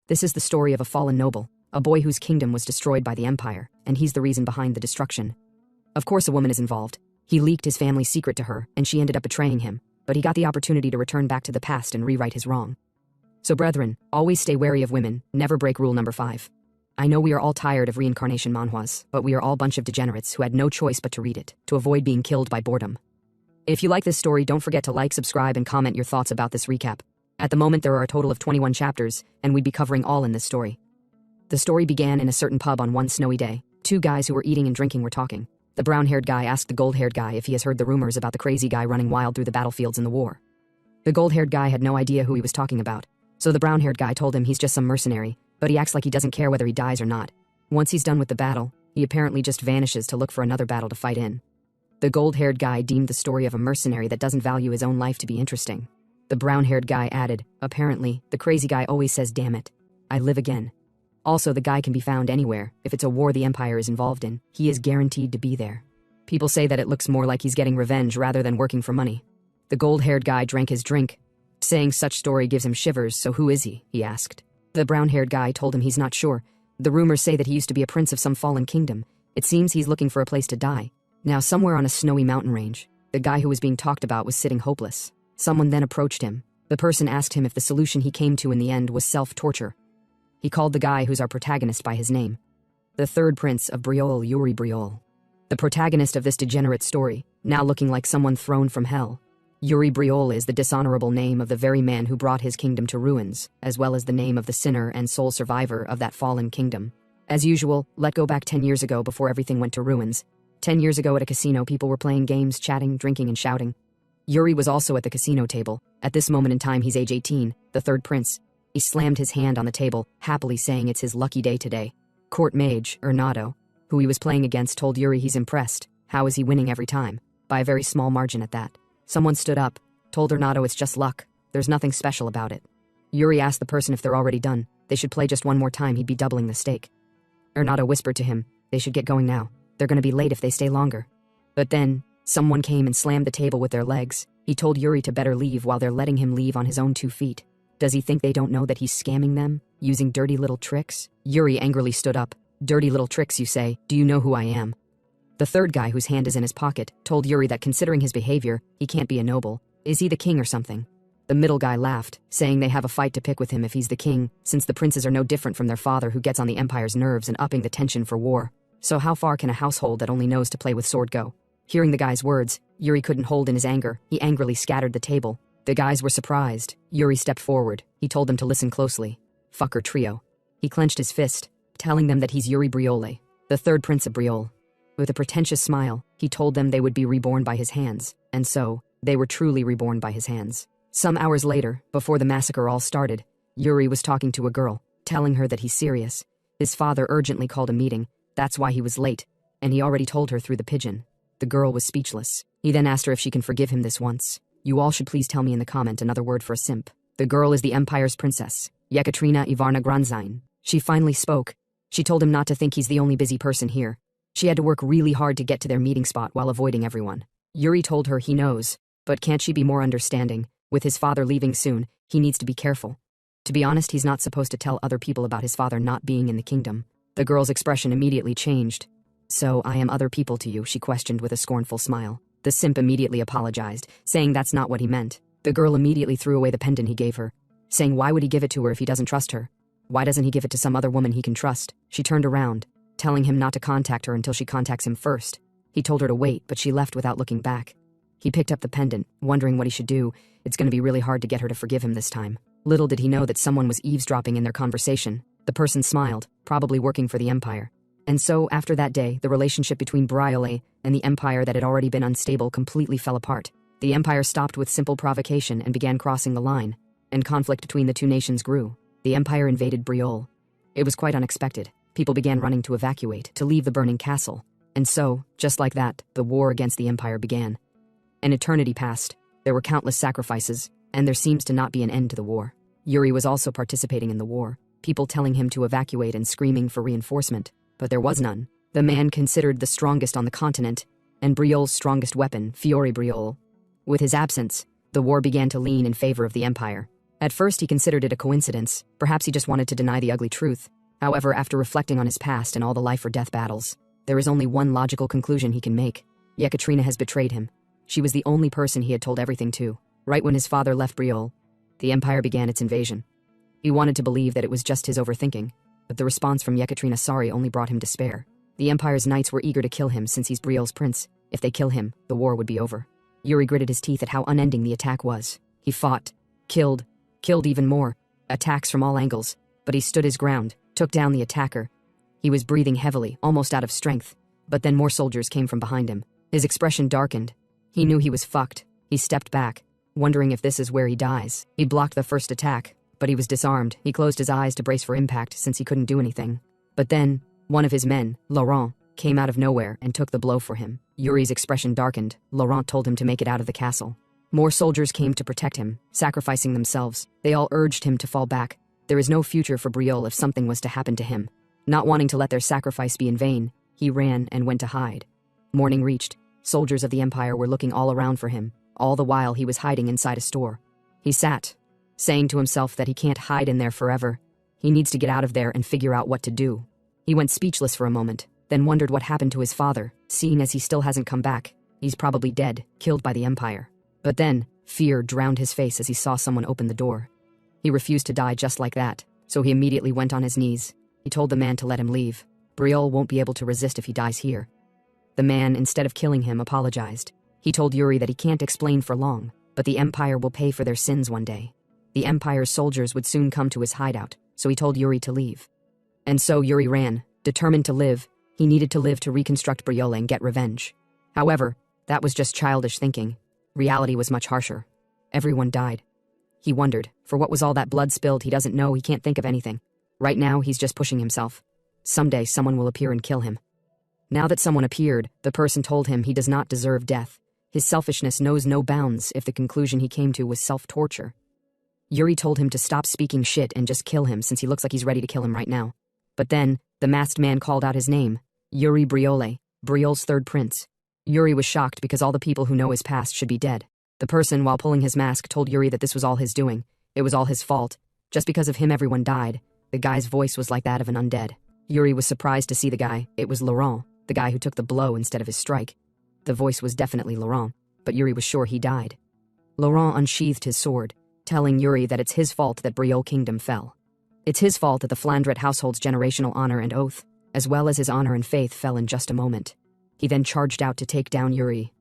This is the story of a fallen noble, a boy whose kingdom was destroyed by the empire, and he's the reason behind the destruction. Of course a woman is involved. He leaked his family's secret to her, and she ended up betraying him, but he got the opportunity to return back to the past and rewrite his wrong. So brethren, always stay wary of women, never break rule number 5. I know we are all tired of reincarnation manhwas, but we are all a bunch of degenerates who had no choice but to read it, to avoid being killed by boredom. If you like this story, don't forget to like, subscribe, and comment your thoughts about this recap. At the moment there are a total of 21 chapters, and we'd be covering all in this story. The story began in a certain pub on one snowy day. 2 guys who were eating and drinking were talking. The brown-haired guy asked the gold-haired guy if he has heard the rumors about the crazy guy running wild through the battlefields in the war. The gold-haired guy had no idea who he was talking about, so the brown-haired guy told him he's just some mercenary, but he acts like he doesn't care whether he dies or not. Once he's done with the battle, he apparently just vanishes to look for another battle to fight in. The gold-haired guy deemed the story of a mercenary that doesn't value his own life to be interesting. The brown-haired guy added, apparently, the crazy guy always says, "Damn it, I live again." Also, the guy can be found anywhere. If it's a war the empire is involved in, he is guaranteed to be there. People say that it looks more like he's getting revenge rather than working for money. The gold-haired guy drank his drink. Saying such story gives him shivers, so who is he asked. The brown-haired guy told him he's not sure. The rumors say that he used to be a prince of some fallen kingdom. It seems he's looking for a place to die. Now somewhere on a snowy mountain range. The guy who was being talked about was sitting hopeless. Someone then approached him. The person asked him if the solution he came to in the end was self-torture. He called the guy who's our protagonist by his name. The third prince of Briol, Yuri Briol. The protagonist of this degenerate story, now looking like someone thrown from hell. Yuri Briol is the dishonorable name of the very man who brought his kingdom to ruins, as well as the name of the sinner and sole survivor of that fallen kingdom. As usual, let's go back 10 years ago before everything went to ruins. 10 years ago at a casino, people were playing games, chatting, drinking, and shouting. Yuri was also at the casino table. At this moment in time, he's age 18, the third prince. He slammed his hand on the table, happily saying it's his lucky day today. Court mage, Renato, who he was playing against, told Yuri he's impressed. How is he winning every time? By a very small margin at that. Someone stood up, told Renato it's just luck. There's nothing special about it. Yuri asked the person if they're already done. They should play just one more time, he'd be doubling the stake. Renato whispered to him, they should get going now. They're gonna be late if they stay longer. But then, someone came and slammed the table with their legs. He told Yuri to better leave while they're letting him leave on his own 2 feet. Does he think they don't know that he's scamming them, using dirty little tricks? Yuri angrily stood up. Dirty little tricks, you say? Do you know who I am? The third guy, whose hand is in his pocket, told Yuri that considering his behavior, he can't be a noble. Is he the king or something? The middle guy laughed, saying they have a fight to pick with him if he's the king, since the princes are no different from their father who gets on the empire's nerves and upping the tension for war. So how far can a household that only knows to play with sword go? Hearing the guy's words, Yuri couldn't hold in his anger. He angrily scattered the table. The guys were surprised. Yuri stepped forward. He told them to listen closely. Fucker trio. He clenched his fist, telling them that he's Yuri Briole, the third prince of Briol. With a pretentious smile, he told them they would be reborn by his hands, and so, they were truly reborn by his hands. Some hours later, before the massacre all started, Yuri was talking to a girl, telling her that he's serious. His father urgently called a meeting, that's why he was late, and he already told her through the pigeon. The girl was speechless. He then asked her if she can forgive him this once. You all should please tell me in the comment another word for a simp. The girl is the empire's princess, Yekaterina Ivarna Granzine. She finally spoke. She told him not to think he's the only busy person here. She had to work really hard to get to their meeting spot while avoiding everyone. Yuri told her he knows, but can't she be more understanding? With his father leaving soon, he needs to be careful. To be honest, he's not supposed to tell other people about his father not being in the kingdom. The girl's expression immediately changed. So I am other people to you, she questioned with a scornful smile. The simp immediately apologized, saying that's not what he meant. The girl immediately threw away the pendant he gave her, saying why would he give it to her if he doesn't trust her? Why doesn't he give it to some other woman he can trust? She turned around, telling him not to contact her until she contacts him first. He told her to wait, but she left without looking back. He picked up the pendant, wondering what he should do. It's going to be really hard to get her to forgive him this time. Little did he know that someone was eavesdropping in their conversation. The person smiled, probably working for the empire. And so, after that day, the relationship between Briole and the empire that had already been unstable completely fell apart. The empire stopped with simple provocation and began crossing the line, and conflict between the two nations grew. The empire invaded Briol. It was quite unexpected. People began running to evacuate, to leave the burning castle. And so, just like that, the war against the empire began. An eternity passed. There were countless sacrifices, and there seems to not be an end to the war. Yuri was also participating in the war, people telling him to evacuate and screaming for reinforcement. But there was none. The man considered the strongest on the continent, and Briol's strongest weapon, Fiore Briol. With his absence, the war began to lean in favor of the empire. At first he considered it a coincidence, perhaps he just wanted to deny the ugly truth. However, after reflecting on his past and all the life or death battles, there is only one logical conclusion he can make. Yekaterina has betrayed him. She was the only person he had told everything to. Right when his father left Briol, the Empire began its invasion. He wanted to believe that it was just his overthinking, but the response from Yekaterina Sari only brought him despair. The Empire's knights were eager to kill him since he's Briol's prince. If they kill him, the war would be over. Yuri gritted his teeth at how unending the attack was. He fought, killed even more, attacks from all angles, but he stood his ground, took down the attacker. He was breathing heavily, almost out of strength, but then more soldiers came from behind him. His expression darkened. He knew he was fucked. He stepped back, wondering if this is where he dies. He blocked the first attack, but he was disarmed. He closed his eyes to brace for impact since he couldn't do anything. But then, one of his men, Laurent, came out of nowhere and took the blow for him. Yuri's expression darkened. Laurent told him to make it out of the castle. More soldiers came to protect him, sacrificing themselves. They all urged him to fall back. There is no future for Briol if something was to happen to him. Not wanting to let their sacrifice be in vain, he ran and went to hide. Morning reached. Soldiers of the Empire were looking all around for him. All the while he was hiding inside a store. He sat, saying to himself that he can't hide in there forever. He needs to get out of there and figure out what to do. He went speechless for a moment, then wondered what happened to his father, seeing as he still hasn't come back. He's probably dead, killed by the Empire. But then, fear drowned his face as he saw someone open the door. He refused to die just like that, so he immediately went on his knees. He told the man to let him leave. Briol won't be able to resist if he dies here. The man, instead of killing him, apologized. He told Yuri that he can't explain for long, but the Empire will pay for their sins one day. The Empire's soldiers would soon come to his hideout, so he told Yuri to leave. And so Yuri ran, determined to live. He needed to live to reconstruct Briol and get revenge. However, that was just childish thinking. Reality was much harsher. Everyone died. He wondered, for what was all that blood spilled? He doesn't know, he can't think of anything. Right now, he's just pushing himself. Someday someone will appear and kill him. Now that someone appeared, the person told him he does not deserve death. His selfishness knows no bounds if the conclusion he came to was self-torture. Yuri told him to stop speaking shit and just kill him since he looks like he's ready to kill him right now. But then, the masked man called out his name. Yuri Briole, Briol's third prince. Yuri was shocked because all the people who know his past should be dead. The person, while pulling his mask, told Yuri that this was all his doing. It was all his fault. Just because of him everyone died. The guy's voice was like that of an undead. Yuri was surprised to see the guy. It was Laurent, the guy who took the blow instead of his strike. The voice was definitely Laurent, but Yuri was sure he died. Laurent unsheathed his sword, telling Yuri that it's his fault that Briol Kingdom fell. It's his fault that the Flandret household's generational honor and oath, as well as his honor and faith, fell in just a moment. He then charged out to take down Yuri.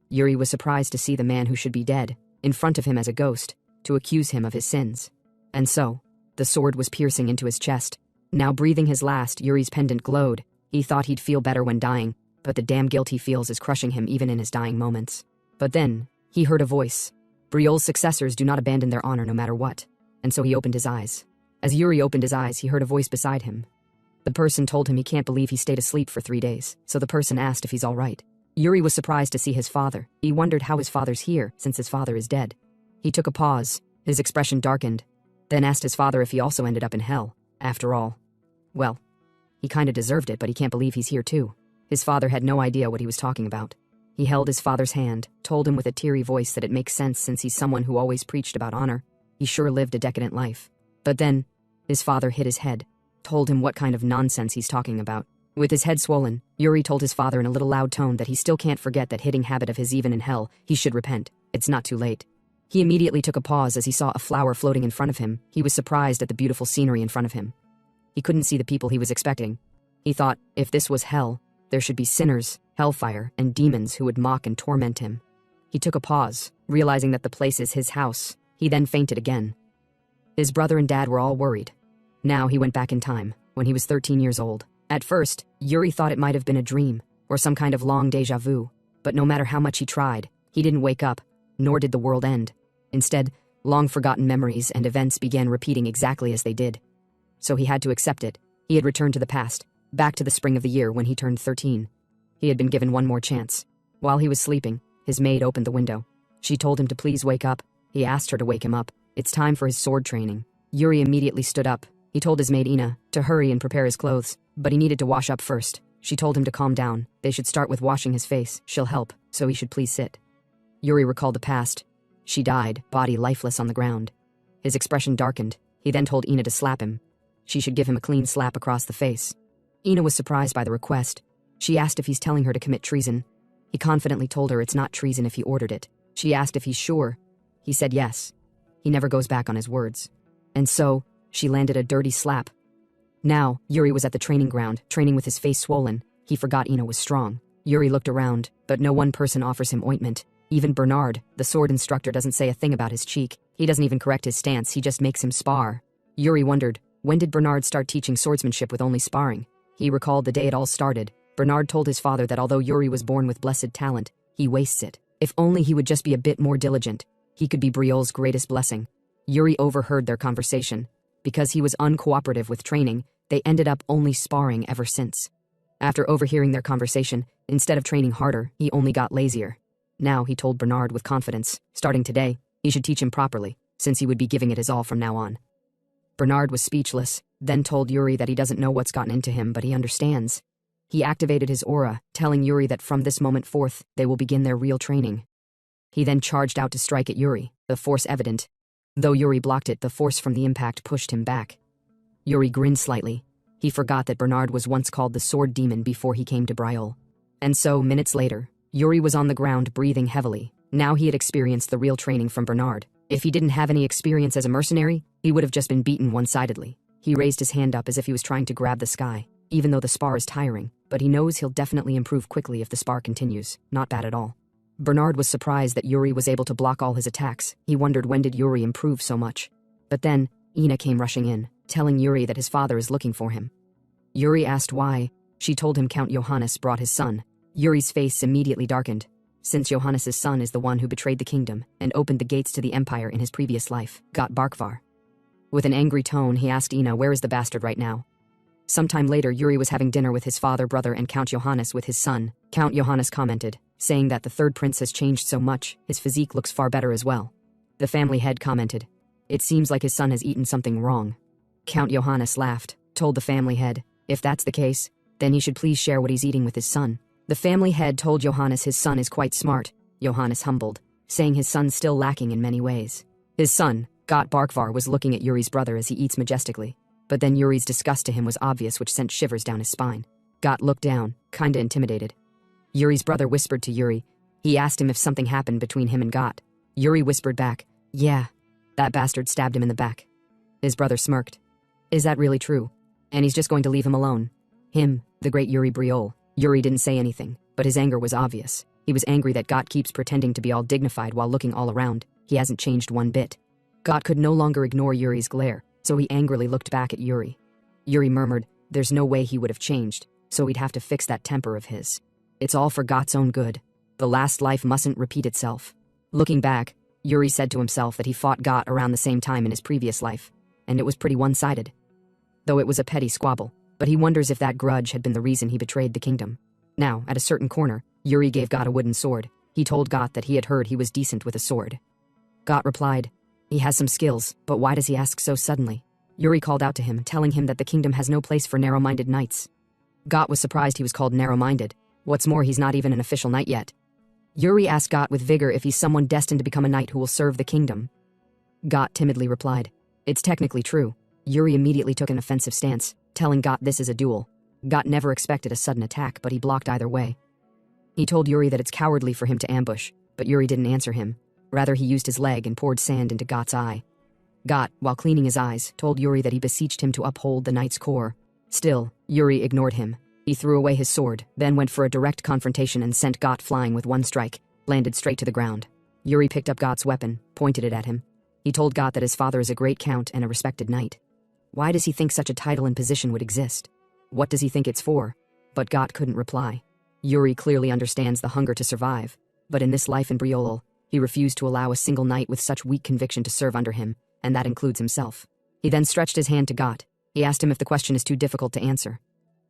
Yuri was surprised to see the man who should be dead, in front of him as a ghost, to accuse him of his sins. And so, the sword was piercing into his chest. Now breathing his last, Yuri's pendant glowed. He thought he'd feel better when dying, but the damn guilt he feels is crushing him even in his dying moments. But then, he heard a voice. Briol's successors do not abandon their honor no matter what. And so he opened his eyes. As Yuri opened his eyes, he heard a voice beside him. The person told him he can't believe he stayed asleep for 3 days, so the person asked if he's all right. Yuri was surprised to see his father. He wondered how his father's here, since his father is dead. He took a pause, his expression darkened, then asked his father if he also ended up in hell. After all, well, he kinda deserved it, but he can't believe he's here too. His father had no idea what he was talking about. He held his father's hand, told him with a teary voice that it makes sense since he's someone who always preached about honor. He sure lived a decadent life. But then, his father hit his head, told him what kind of nonsense he's talking about. With his head swollen, Yuri told his father in a little loud tone that he still can't forget that hitting habit of his even in hell. He should repent. It's not too late. He immediately took a pause as he saw a flower floating in front of him. He was surprised at the beautiful scenery in front of him. He couldn't see the people he was expecting. He thought, if this was hell, there should be sinners, hellfire, and demons who would mock and torment him. He took a pause, realizing that the place is his house. He then fainted again. His brother and dad were all worried. Now he went back in time, when he was 13 years old. At first, Yuri thought it might have been a dream, or some kind of long déjà vu, but no matter how much he tried, he didn't wake up, nor did the world end. Instead, long-forgotten memories and events began repeating exactly as they did. So he had to accept it. He had returned to the past, back to the spring of the year when he turned 13. He had been given one more chance. While he was sleeping, his maid opened the window. She told him to please wake up. He asked her to wake him up. It's time for his sword training. Yuri immediately stood up. He told his maid Ina to hurry and prepare his clothes, but he needed to wash up first. She told him to calm down. They should start with washing his face. She'll help, so he should please sit. Yuri recalled the past. She died, body lifeless on the ground. His expression darkened. He then told Ina to slap him. She should give him a clean slap across the face. Ina was surprised by the request. She asked if he's telling her to commit treason. He confidently told her it's not treason if he ordered it. She asked if he's sure. He said yes. He never goes back on his words. And so, she landed a dirty slap. Now, Yuri was at the training ground, training with his face swollen. He forgot Ina was strong. Yuri looked around, but no one person offers him ointment. Even Bernard, the sword instructor, doesn't say a thing about his cheek. He doesn't even correct his stance, he just makes him spar. Yuri wondered, when did Bernard start teaching swordsmanship with only sparring? He recalled the day it all started. Bernard told his father that although Yuri was born with blessed talent, he wastes it. If only he would just be a bit more diligent, he could be Briol's greatest blessing. Yuri overheard their conversation. Because he was uncooperative with training, they ended up only sparring ever since. After overhearing their conversation, instead of training harder, he only got lazier. Now, he told Bernard with confidence, starting today, he should teach him properly, since he would be giving it his all from now on. Bernard was speechless, then told Yuri that he doesn't know what's gotten into him, but he understands. He activated his aura, telling Yuri that from this moment forth, they will begin their real training. He then charged out to strike at Yuri, the force evident. Though Yuri blocked it, the force from the impact pushed him back. Yuri grinned slightly. He forgot that Bernard was once called the Sword Demon before he came to Briol. And so, minutes later, Yuri was on the ground breathing heavily. Now he had experienced the real training from Bernard. If he didn't have any experience as a mercenary, he would have just been beaten one-sidedly. He raised his hand up as if he was trying to grab the sky, even though the spar is tiring, but he knows he'll definitely improve quickly if the spar continues. Not bad at all. Bernard was surprised that Yuri was able to block all his attacks. He wondered when did Yuri improve so much. But then, Ina came rushing in, telling Yuri that his father is looking for him. Yuri asked why. She told him Count Johannes brought his son. Yuri's face immediately darkened, since Johannes's son is the one who betrayed the kingdom and opened the gates to the empire in his previous life, Got Barkvar. With an angry tone, he asked Ina where is the bastard right now. Sometime later, Yuri was having dinner with his father, brother, and Count Johannes with his son. Count Johannes commented, saying that the third prince has changed so much, his physique looks far better as well. The family head commented, it seems like his son has eaten something wrong. Count Johannes laughed, told the family head, if that's the case, then he should please share what he's eating with his son. The family head told Johannes his son is quite smart. Johannes humbled, saying his son's still lacking in many ways. His son, Got Barkvar, was looking at Yuri's brother as he eats majestically. But then Yuri's disgust to him was obvious, which sent shivers down his spine. Got looked down, kinda intimidated. Yuri's brother whispered to Yuri. He asked him if something happened between him and Got. Yuri whispered back, yeah, that bastard stabbed him in the back. His brother smirked. Is that really true? And he's just going to leave him alone? Him, the great Yuri Briol. Yuri didn't say anything, but his anger was obvious. He was angry that Got keeps pretending to be all dignified while looking all around. He hasn't changed one bit. Got could no longer ignore Yuri's glare, so he angrily looked back at Yuri. Yuri murmured, there's no way he would have changed, so he'd have to fix that temper of his. It's all for Got's own good. The last life mustn't repeat itself. Looking back, Yuri said to himself that he fought Got around the same time in his previous life, and it was pretty one-sided. Though it was a petty squabble, but he wonders if that grudge had been the reason he betrayed the kingdom. Now, at a certain corner, Yuri gave Got a wooden sword. He told Got that he had heard he was decent with a sword. Got replied, he has some skills, but why does he ask so suddenly? Yuri called out to him, telling him that the kingdom has no place for narrow-minded knights. Got was surprised he was called narrow-minded. What's more, he's not even an official knight yet. Yuri asked Got with vigor if he's someone destined to become a knight who will serve the kingdom. Got timidly replied, it's technically true. Yuri immediately took an offensive stance, telling Got this is a duel. Got never expected a sudden attack, but he blocked either way. He told Yuri that it's cowardly for him to ambush, but Yuri didn't answer him. Rather, he used his leg and poured sand into Got's eye. Got, while cleaning his eyes, told Yuri that he beseeched him to uphold the knight's core. Still, Yuri ignored him. He threw away his sword, then went for a direct confrontation and sent Got flying with one strike, landed straight to the ground. Yuri picked up Got's weapon, pointed it at him. He told Got that his father is a great count and a respected knight. Why does he think such a title and position would exist? What does he think it's for? But Got couldn't reply. Yuri clearly understands the hunger to survive, but in this life in Briolol, he refused to allow a single knight with such weak conviction to serve under him, and that includes himself. He then stretched his hand to Got. He asked him if the question is too difficult to answer.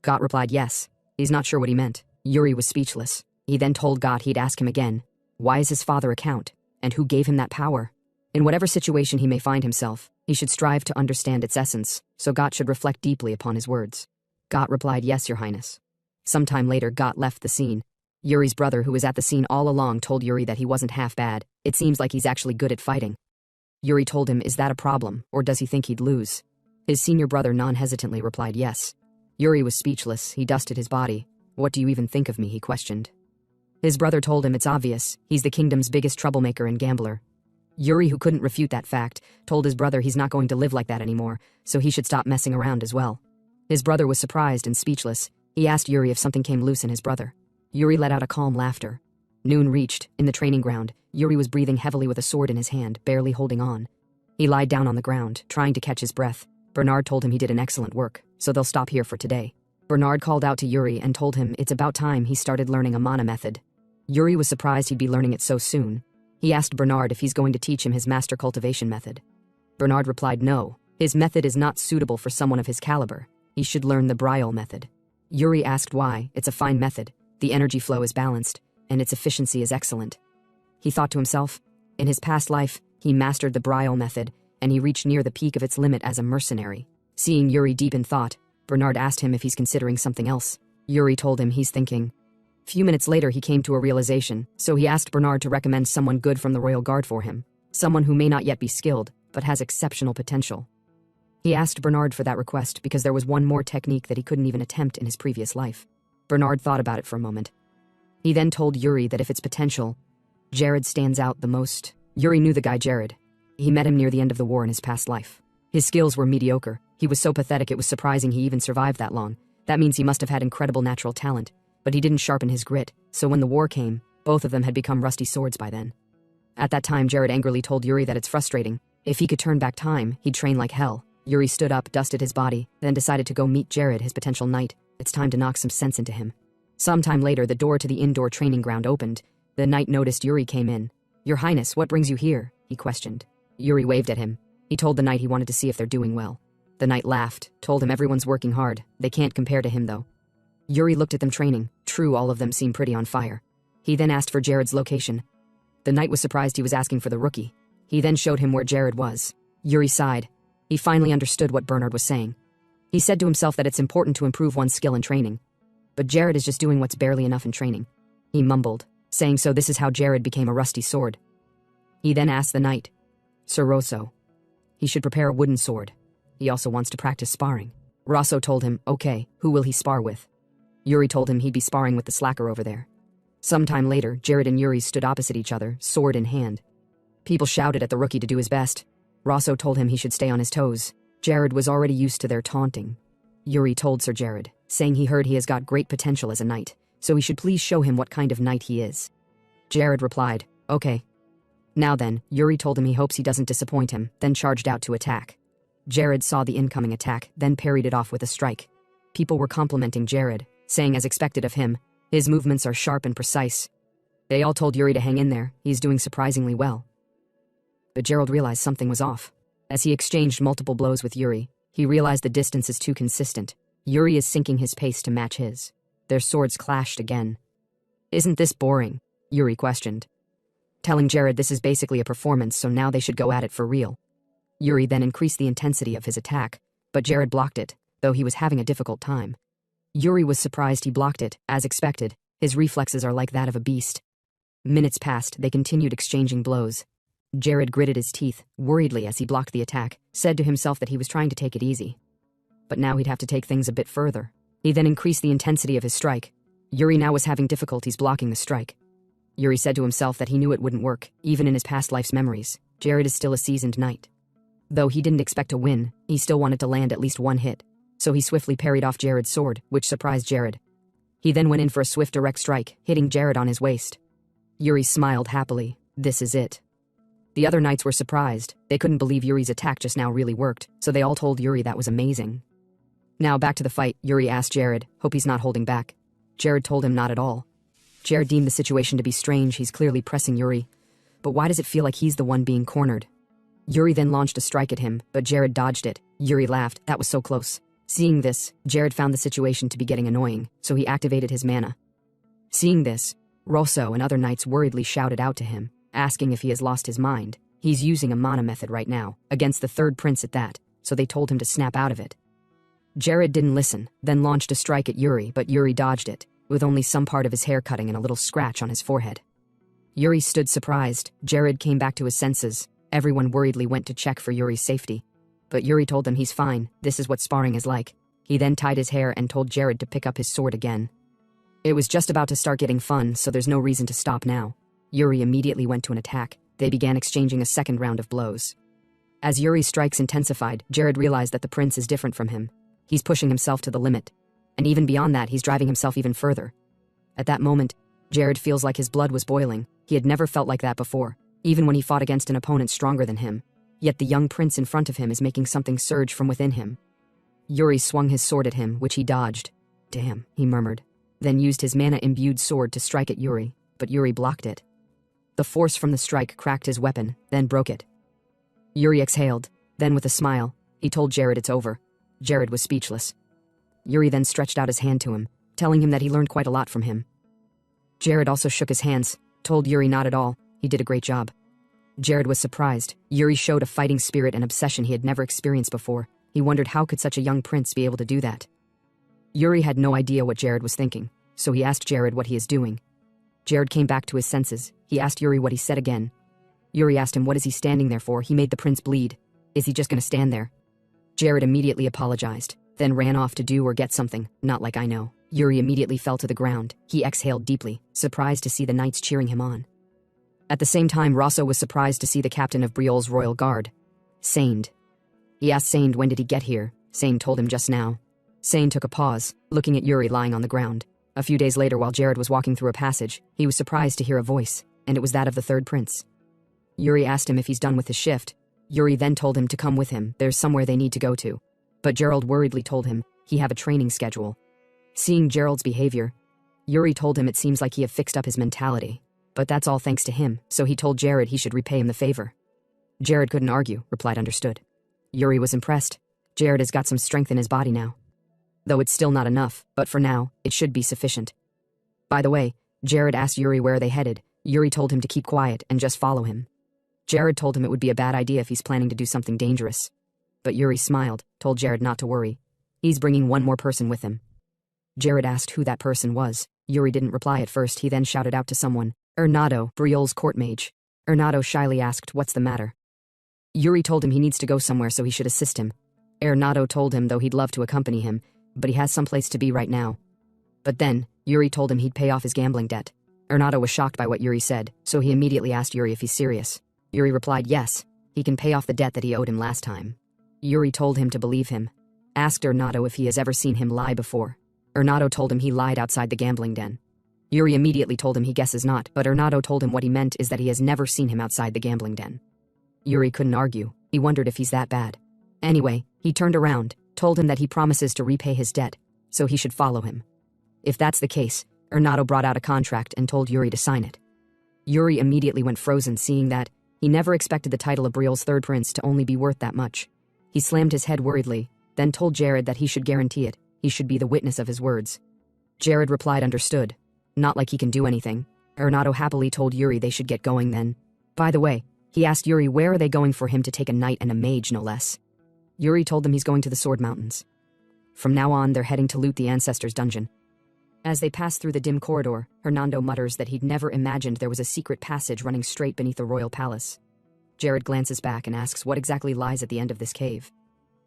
Got replied yes. He's not sure what he meant. Yuri was speechless. He then told Got he'd ask him again, why is his father a count, and who gave him that power? In whatever situation he may find himself, he should strive to understand its essence, so Got should reflect deeply upon his words. Got replied yes, your highness. Sometime later, Got left the scene. Yuri's brother, who was at the scene all along, told Yuri that he wasn't half bad. It seems like he's actually good at fighting. Yuri told him, is that a problem, or does he think he'd lose? His senior brother non-hesitantly replied yes. Yuri was speechless. He dusted his body. What do you even think of me, he questioned. His brother told him it's obvious. He's the kingdom's biggest troublemaker and gambler. Yuri, who couldn't refute that fact, told his brother he's not going to live like that anymore, so he should stop messing around as well. His brother was surprised and speechless. He asked Yuri if something came loose in his brother. Yuri let out a calm laughter. Noon reached. In the training ground, Yuri was breathing heavily with a sword in his hand, barely holding on. He lied down on the ground, trying to catch his breath. Bernard told him he did an excellent work, so they'll stop here for today. Bernard called out to Yuri and told him it's about time he started learning a mana method. Yuri was surprised he'd be learning it so soon. He asked Bernard if he's going to teach him his master cultivation method. Bernard replied no, his method is not suitable for someone of his caliber. He should learn the Bryol method. Yuri asked why. It's a fine method. The energy flow is balanced, and its efficiency is excellent. He thought to himself, in his past life, he mastered the Bryol method, and he reached near the peak of its limit as a mercenary. Seeing Yuri deep in thought, Bernard asked him if he's considering something else. Yuri told him he's thinking. Few minutes later he came to a realization, so he asked Bernard to recommend someone good from the royal guard for him. Someone who may not yet be skilled, but has exceptional potential. He asked Bernard for that request because there was one more technique that he couldn't even attempt in his previous life. Bernard thought about it for a moment. He then told Yuri that if it's potential, Jared stands out the most. Yuri knew the guy Jared. He met him near the end of the war in his past life. His skills were mediocre. He was so pathetic it was surprising he even survived that long. That means he must have had incredible natural talent, but he didn't sharpen his grit, so when the war came, both of them had become rusty swords by then. At that time, Jared angrily told Yuri that it's frustrating. If he could turn back time, he'd train like hell. Yuri stood up, dusted his body, then decided to go meet Jared, his potential knight. It's time to knock some sense into him. Sometime later, the door to the indoor training ground opened. The knight noticed Yuri came in. Your Highness, what brings you here? He questioned. Yuri waved at him. He told the knight he wanted to see if they're doing well. The knight laughed, told him everyone's working hard. They can't compare to him, though. Yuri looked at them training. True, all of them seemed pretty on fire. He then asked for Jared's location. The knight was surprised he was asking for the rookie. He then showed him where Jared was. Yuri sighed. He finally understood what Bernard was saying. He said to himself that it's important to improve one's skill in training. But Jared is just doing what's barely enough in training. He mumbled, saying so this is how Jared became a rusty sword. He then asked the knight, Sir Rosso. He should prepare a wooden sword. He also wants to practice sparring. Rosso told him, okay, who will he spar with? Yuri told him he'd be sparring with the slacker over there. Sometime later, Jared and Yuri stood opposite each other, sword in hand. People shouted at the rookie to do his best. Rosso told him he should stay on his toes. Jared was already used to their taunting. Yuri told Sir Jared, saying he heard he has got great potential as a knight, so he should please show him what kind of knight he is. Jared replied, okay. Now then, Yuri told him he hopes he doesn't disappoint him, then charged out to attack. Jared saw the incoming attack, then parried it off with a strike. People were complimenting Jared, saying as expected of him, his movements are sharp and precise. They all told Yuri to hang in there, he's doing surprisingly well. But Gerald realized something was off. As he exchanged multiple blows with Yuri, he realized the distance is too consistent. Yuri is sinking his pace to match his. Their swords clashed again. Isn't this boring? Yuri questioned. Telling Jared this is basically a performance, so now they should go at it for real. Yuri then increased the intensity of his attack, but Jared blocked it, though he was having a difficult time. Yuri was surprised he blocked it, as expected. His reflexes are like that of a beast. Minutes passed, they continued exchanging blows. Jared gritted his teeth, worriedly as he blocked the attack, said to himself that he was trying to take it easy. But now he'd have to take things a bit further. He then increased the intensity of his strike. Yuri now was having difficulties blocking the strike. Yuri said to himself that he knew it wouldn't work, even in his past life's memories. Jared is still a seasoned knight. Though he didn't expect to win, he still wanted to land at least one hit. So he swiftly parried off Jared's sword, which surprised Jared. He then went in for a swift direct strike, hitting Jared on his waist. Yuri smiled happily. This is it. The other knights were surprised. They couldn't believe Yuri's attack just now really worked, so they all told Yuri that was amazing. Now back to the fight, Yuri asked Jared, hope he's not holding back. Jared told him not at all. Jared deemed the situation to be strange, he's clearly pressing Yuri. But why does it feel like he's the one being cornered? Yuri then launched a strike at him, but Jared dodged it. Yuri laughed, that was so close. Seeing this, Jared found the situation to be getting annoying, so he activated his mana. Seeing this, Rosso and other knights worriedly shouted out to him, asking if he has lost his mind. He's using a mana method right now, against the third prince at that, so they told him to snap out of it. Jared didn't listen, then launched a strike at Yuri, but Yuri dodged it, with only some part of his hair cutting and a little scratch on his forehead. Yuri stood surprised. Jared came back to his senses. Everyone worriedly went to check for Yuri's safety. But Yuri told them he's fine, this is what sparring is like. He then tied his hair and told Jared to pick up his sword again. It was just about to start getting fun, so there's no reason to stop now. Yuri immediately went to an attack. They began exchanging a second round of blows. As Yuri's strikes intensified, Jared realized that the prince is different from him. He's pushing himself to the limit. And even beyond that, he's driving himself even further. At that moment, Jared feels like his blood was boiling. He had never felt like that before, even when he fought against an opponent stronger than him. Yet the young prince in front of him is making something surge from within him. Yuri swung his sword at him, which he dodged. Damn, he murmured, then used his mana-imbued sword to strike at Yuri, but Yuri blocked it. The force from the strike cracked his weapon, then broke it. Yuri exhaled, then with a smile, he told Jared it's over. Jared was speechless. Yuri then stretched out his hand to him, telling him that he learned quite a lot from him. Jared also shook his hands, told Yuri not at all, he did a great job. Jared was surprised. Yuri showed a fighting spirit and obsession he had never experienced before. He wondered how could such a young prince be able to do that. Yuri had no idea what Jared was thinking, so he asked Jared what he is doing. Jared came back to his senses. He asked Yuri what he said again. Yuri asked him what is he standing there for. He made the prince bleed. Is he just gonna stand there? Jared immediately apologized, then ran off to do or get something, not like I know. Yuri immediately fell to the ground. He exhaled deeply, surprised to see the knights cheering him on. At the same time, Rosso was surprised to see the captain of Briol's royal guard, Saint. He asked Saint when did he get here. Saint told him just now. Saint took a pause, looking at Yuri lying on the ground. A few days later, while Jared was walking through a passage, he was surprised to hear a voice, and it was that of the third prince. Yuri asked him if he's done with his shift. Yuri then told him to come with him, there's somewhere they need to go to. But Gerald worriedly told him he have a training schedule. Seeing Gerald's behavior, Yuri told him it seems like he have fixed up his mentality. But that's all thanks to him, so he told Jared he should repay him the favor. Jared couldn't argue, replied understood. Yuri was impressed. Jared has got some strength in his body now. Though it's still not enough, but for now, it should be sufficient. By the way, Jared asked Yuri where they headed. Yuri told him to keep quiet and just follow him. Jared told him it would be a bad idea if he's planning to do something dangerous. But Yuri smiled, told Jared not to worry. He's bringing one more person with him. Jared asked who that person was. Yuri didn't reply at first. He then shouted out to someone. Ernado, Briol's court mage. Ernado shyly asked what's the matter. Yuri told him he needs to go somewhere so he should assist him. Ernado told him though he'd love to accompany him, but he has someplace to be right now. But then, Yuri told him he'd pay off his gambling debt. Ernado was shocked by what Yuri said, so he immediately asked Yuri if he's serious. Yuri replied yes, he can pay off the debt that he owed him last time. Yuri told him to believe him. Asked Ernado if he has ever seen him lie before. Ernado told him he lied outside the gambling den. Yuri immediately told him he guesses not, but Ernado told him what he meant is that he has never seen him outside the gambling den. Yuri couldn't argue. He wondered if he's that bad. Anyway, he turned around, told him that he promises to repay his debt, so he should follow him. If that's the case, Ernado brought out a contract and told Yuri to sign it. Yuri immediately went frozen, seeing that he never expected the title of Briol's third prince to only be worth that much. He slammed his head worriedly, then told Jared that he should guarantee it. He should be the witness of his words. Jared replied understood. Not like he can do anything. Ernado happily told Yuri they should get going then. By the way, he asked Yuri where are they going for him to take a knight and a mage no less. Yuri told them he's going to the Sword Mountains. From now on, they're heading to loot the Ancestors' dungeon. As they pass through the dim corridor, Hernando mutters that he'd never imagined there was a secret passage running straight beneath the royal palace. Jared glances back and asks what exactly lies at the end of this cave.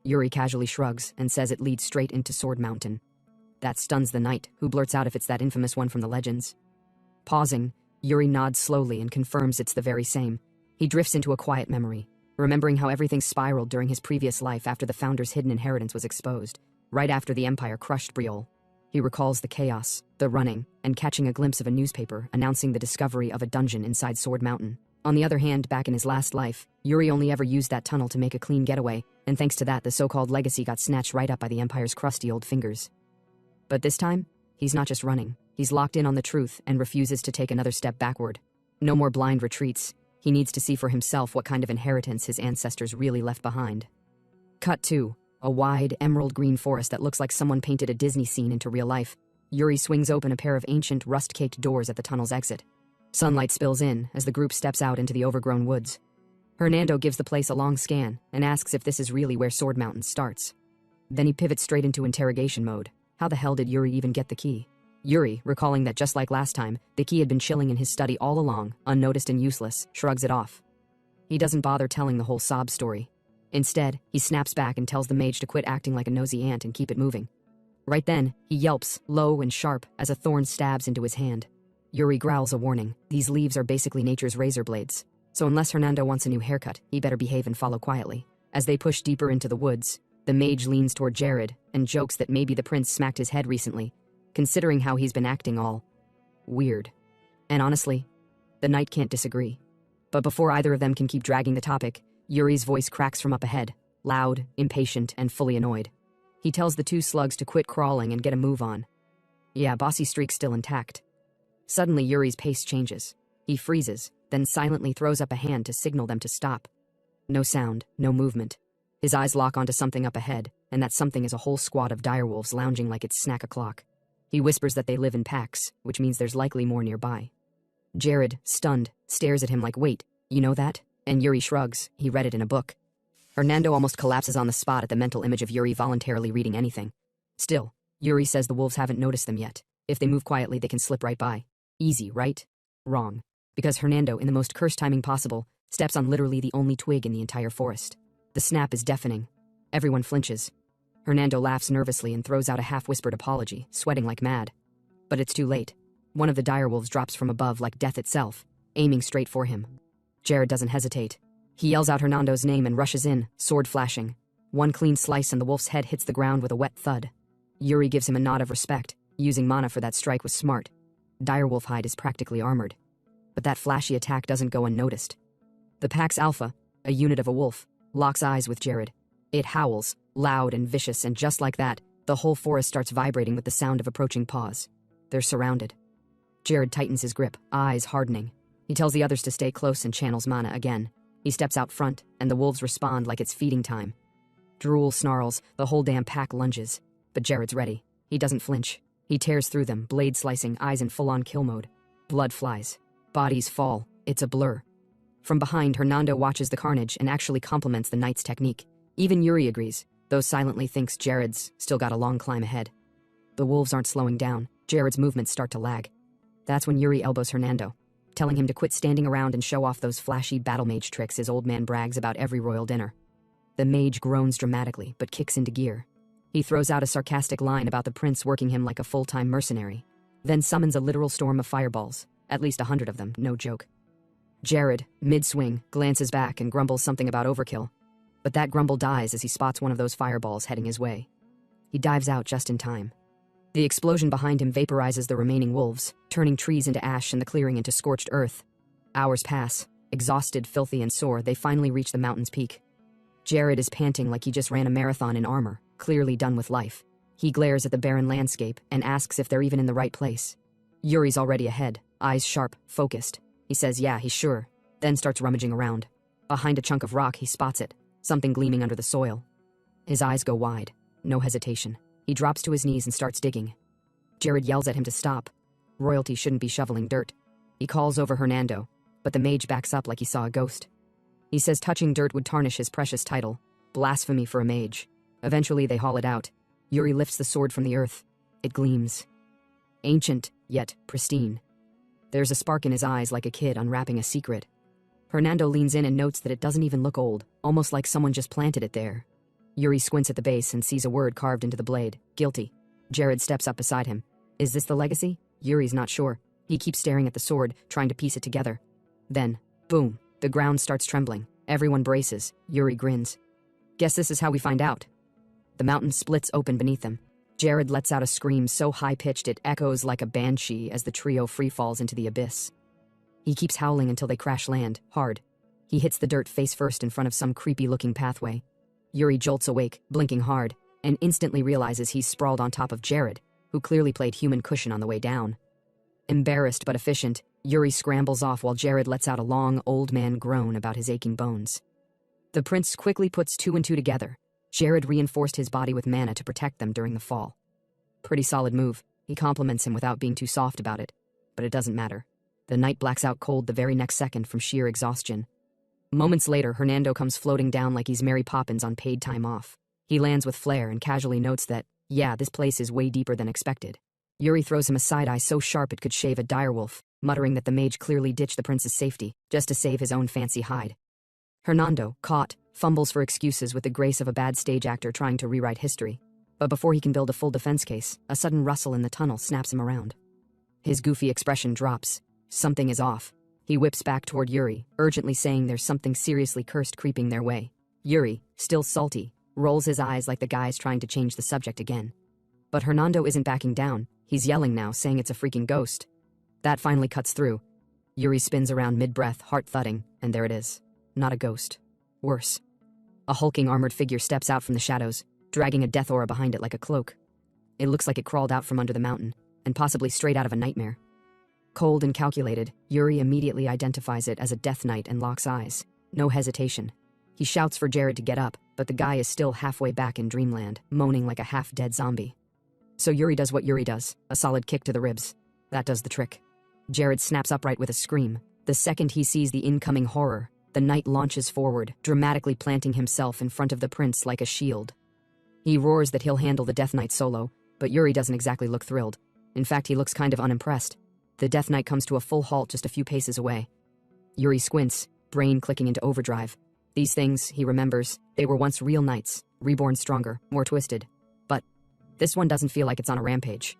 Yuri casually shrugs and says it leads straight into Sword Mountain. That stuns the knight, who blurts out if it's that infamous one from the legends. Pausing, Yuri nods slowly and confirms it's the very same. He drifts into a quiet memory, remembering how everything spiraled during his previous life after the founder's hidden inheritance was exposed, right after the Empire crushed Briol. He recalls the chaos, the running, and catching a glimpse of a newspaper announcing the discovery of a dungeon inside Sword Mountain. On the other hand, back in his last life, Yuri only ever used that tunnel to make a clean getaway, and thanks to that, the so-called legacy got snatched right up by the Empire's crusty old fingers. But this time, he's not just running. He's locked in on the truth and refuses to take another step backward. No more blind retreats. He needs to see for himself what kind of inheritance his ancestors really left behind. Cut 2. A wide, emerald green forest that looks like someone painted a Disney scene into real life. Yuri swings open a pair of ancient, rust-caked doors at the tunnel's exit. Sunlight spills in as the group steps out into the overgrown woods. Hernando gives the place a long scan and asks if this is really where Sword Mountain starts. Then he pivots straight into interrogation mode. How the hell did Yuri even get the key? Yuri, recalling that just like last time, the key had been chilling in his study all along, unnoticed and useless, shrugs it off. He doesn't bother telling the whole sob story. Instead, he snaps back and tells the mage to quit acting like a nosy ant and keep it moving. Right then, he yelps, low and sharp, as a thorn stabs into his hand. Yuri growls a warning. These leaves are basically nature's razor blades. So unless Hernando wants a new haircut, he better behave and follow quietly. As they push deeper into the woods, the mage leans toward Jared and jokes that maybe the prince smacked his head recently, considering how he's been acting all weird. And honestly, the knight can't disagree. But before either of them can keep dragging the topic, Yuri's voice cracks from up ahead, loud, impatient, and fully annoyed. He tells the two slugs to quit crawling and get a move on. Yeah, bossy streak's still intact. Suddenly, Yuri's pace changes. He freezes, then silently throws up a hand to signal them to stop. No sound, no movement. His eyes lock onto something up ahead, and that something is a whole squad of direwolves lounging like it's snack o'clock. He whispers that they live in packs, which means there's likely more nearby. Jared, stunned, stares at him like, wait, you know that? And Yuri shrugs. He read it in a book. Hernando almost collapses on the spot at the mental image of Yuri voluntarily reading anything. Still, Yuri says the wolves haven't noticed them yet. If they move quietly, they can slip right by. Easy, right? Wrong. Because Hernando, in the most cursed timing possible, steps on literally the only twig in the entire forest. The snap is deafening. Everyone flinches. Hernando laughs nervously and throws out a half-whispered apology, sweating like mad. But it's too late. One of the direwolves drops from above like death itself, aiming straight for him. Jared doesn't hesitate. He yells out Hernando's name and rushes in, sword flashing. One clean slice and the wolf's head hits the ground with a wet thud. Yuri gives him a nod of respect. Using mana for that strike was smart. Direwolf hide is practically armored. But that flashy attack doesn't go unnoticed. The pack's alpha, a unit of a wolf, locks eyes with Jared. It howls, loud and vicious, and just like that, the whole forest starts vibrating with the sound of approaching paws. They're surrounded. Jared tightens his grip, eyes hardening. He tells the others to stay close and channels mana again. He steps out front, and the wolves respond like it's feeding time. Drool snarls, the whole damn pack lunges. But Jared's ready. He doesn't flinch. He tears through them, blade slicing, eyes in full-on kill mode. Blood flies. Bodies fall. It's a blur. From behind, Hernando watches the carnage and actually compliments the knight's technique. Even Yuri agrees, though silently thinks Jared's still got a long climb ahead. The wolves aren't slowing down. Jared's movements start to lag. That's when Yuri elbows Hernando, telling him to quit standing around and show off those flashy battle mage tricks his old man brags about every royal dinner. The mage groans dramatically, but kicks into gear. He throws out a sarcastic line about the prince working him like a full-time mercenary, then summons a literal storm of fireballs, at least 100 of them, no joke. Jared, mid-swing, glances back and grumbles something about overkill, but that grumble dies as he spots one of those fireballs heading his way. He dives out just in time. The explosion behind him vaporizes the remaining wolves, turning trees into ash and the clearing into scorched earth. Hours pass. Exhausted, filthy, and sore, they finally reach the mountain's peak. Jared is panting like he just ran a marathon in armor, clearly done with life. He glares at the barren landscape and asks if they're even in the right place. Yuri's already ahead, eyes sharp, focused. He says yeah, he's sure, then starts rummaging around. Behind a chunk of rock, he spots it, something gleaming under the soil. His eyes go wide, no hesitation. He drops to his knees and starts digging. Jared yells at him to stop. Royalty shouldn't be shoveling dirt. He calls over Hernando, but the mage backs up like he saw a ghost. He says touching dirt would tarnish his precious title. Blasphemy for a mage. Eventually they haul it out. Yuri lifts the sword from the earth. It gleams. Ancient, yet pristine. There's a spark in his eyes like a kid unwrapping a secret. Hernando leans in and notes that it doesn't even look old, almost like someone just planted it there. Yuri squints at the base and sees a word carved into the blade. Guilty. Jared steps up beside him. Is this the legacy? Yuri's not sure. He keeps staring at the sword, trying to piece it together. Then, boom, the ground starts trembling. Everyone braces. Yuri grins. Guess this is how we find out. The mountain splits open beneath them. Jared lets out a scream so high-pitched it echoes like a banshee as the trio free-falls into the abyss. He keeps howling until they crash land, hard. He hits the dirt face first in front of some creepy-looking pathway. Yuri jolts awake, blinking hard, and instantly realizes he's sprawled on top of Jared, who clearly played human cushion on the way down. Embarrassed but efficient, Yuri scrambles off while Jared lets out a long, old man groan about his aching bones. The prince quickly puts two and two together. Jared reinforced his body with mana to protect them during the fall. Pretty solid move. He compliments him without being too soft about it. But it doesn't matter. The knight blacks out cold the very next second from sheer exhaustion. Moments later, Hernando comes floating down like he's Mary Poppins on paid time off. He lands with flair and casually notes that, yeah, this place is way deeper than expected. Yuri throws him a side-eye so sharp it could shave a direwolf, muttering that the mage clearly ditched the prince's safety, just to save his own fancy hide. Hernando, caught, fumbles for excuses with the grace of a bad stage actor trying to rewrite history. But before he can build a full defense case, a sudden rustle in the tunnel snaps him around. His goofy expression drops. Something is off. He whips back toward Yuri, urgently saying there's something seriously cursed creeping their way. Yuri, still salty, rolls his eyes like the guy's trying to change the subject again. But Hernando isn't backing down. He's yelling now, saying it's a freaking ghost. That finally cuts through. Yuri spins around mid-breath, heart thudding, and there it is. Not a ghost. Worse. A hulking armored figure steps out from the shadows, dragging a death aura behind it like a cloak. It looks like it crawled out from under the mountain, and possibly straight out of a nightmare. Cold and calculated, Yuri immediately identifies it as a death knight and locks eyes. No hesitation. He shouts for Jared to get up, but the guy is still halfway back in dreamland, moaning like a half-dead zombie. So Yuri does what Yuri does, a solid kick to the ribs. That does the trick. Jared snaps upright with a scream. The second he sees the incoming horror, the knight launches forward, dramatically planting himself in front of the prince like a shield. He roars that he'll handle the Death Knight solo, but Yuri doesn't exactly look thrilled. In fact, he looks kind of unimpressed. The Death Knight comes to a full halt just a few paces away. Yuri squints, brain clicking into overdrive. These things, he remembers, they were once real knights, reborn stronger, more twisted. But this one doesn't feel like it's on a rampage.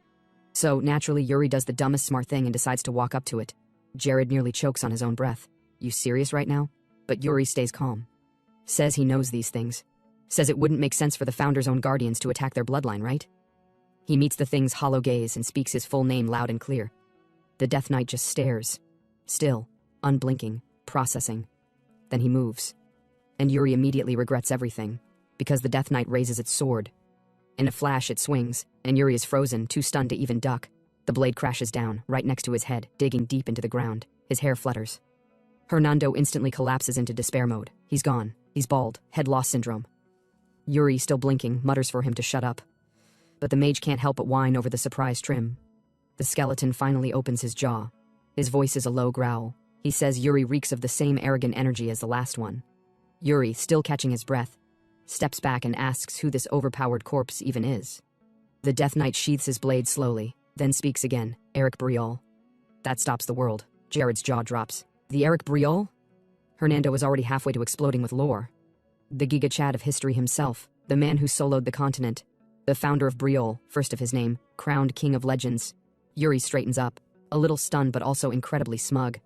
So, naturally, Yuri does the dumbest smart thing and decides to walk up to it. Jared nearly chokes on his own breath. You serious right now? But Yuri stays calm. Says he knows these things. Says it wouldn't make sense for the Founder's own guardians to attack their bloodline, right? He meets the thing's hollow gaze and speaks his full name loud and clear. The Death Knight just stares. Still, unblinking, processing. Then he moves. And Yuri immediately regrets everything, because the Death Knight raises its sword. In a flash, it swings, and Yuri is frozen, too stunned to even duck. The blade crashes down, right next to his head, digging deep into the ground. His hair flutters. Hernando instantly collapses into despair mode. He's gone. He's bald, head loss syndrome. Yuri, still blinking, mutters for him to shut up. But the mage can't help but whine over the surprise trim. The skeleton finally opens his jaw. His voice is a low growl. He says Yuri reeks of the same arrogant energy as the last one. Yuri, still catching his breath, steps back and asks who this overpowered corpse even is. The Death Knight sheaths his blade slowly, then speaks again. Eric Briol. That stops the world. Jared's jaw drops. The Eric Briol? Hernando is already halfway to exploding with lore. The Giga Chad of history himself, the man who soloed the continent, the founder of Briol, first of his name, crowned king of legends. Yuri straightens up, a little stunned but also incredibly smug.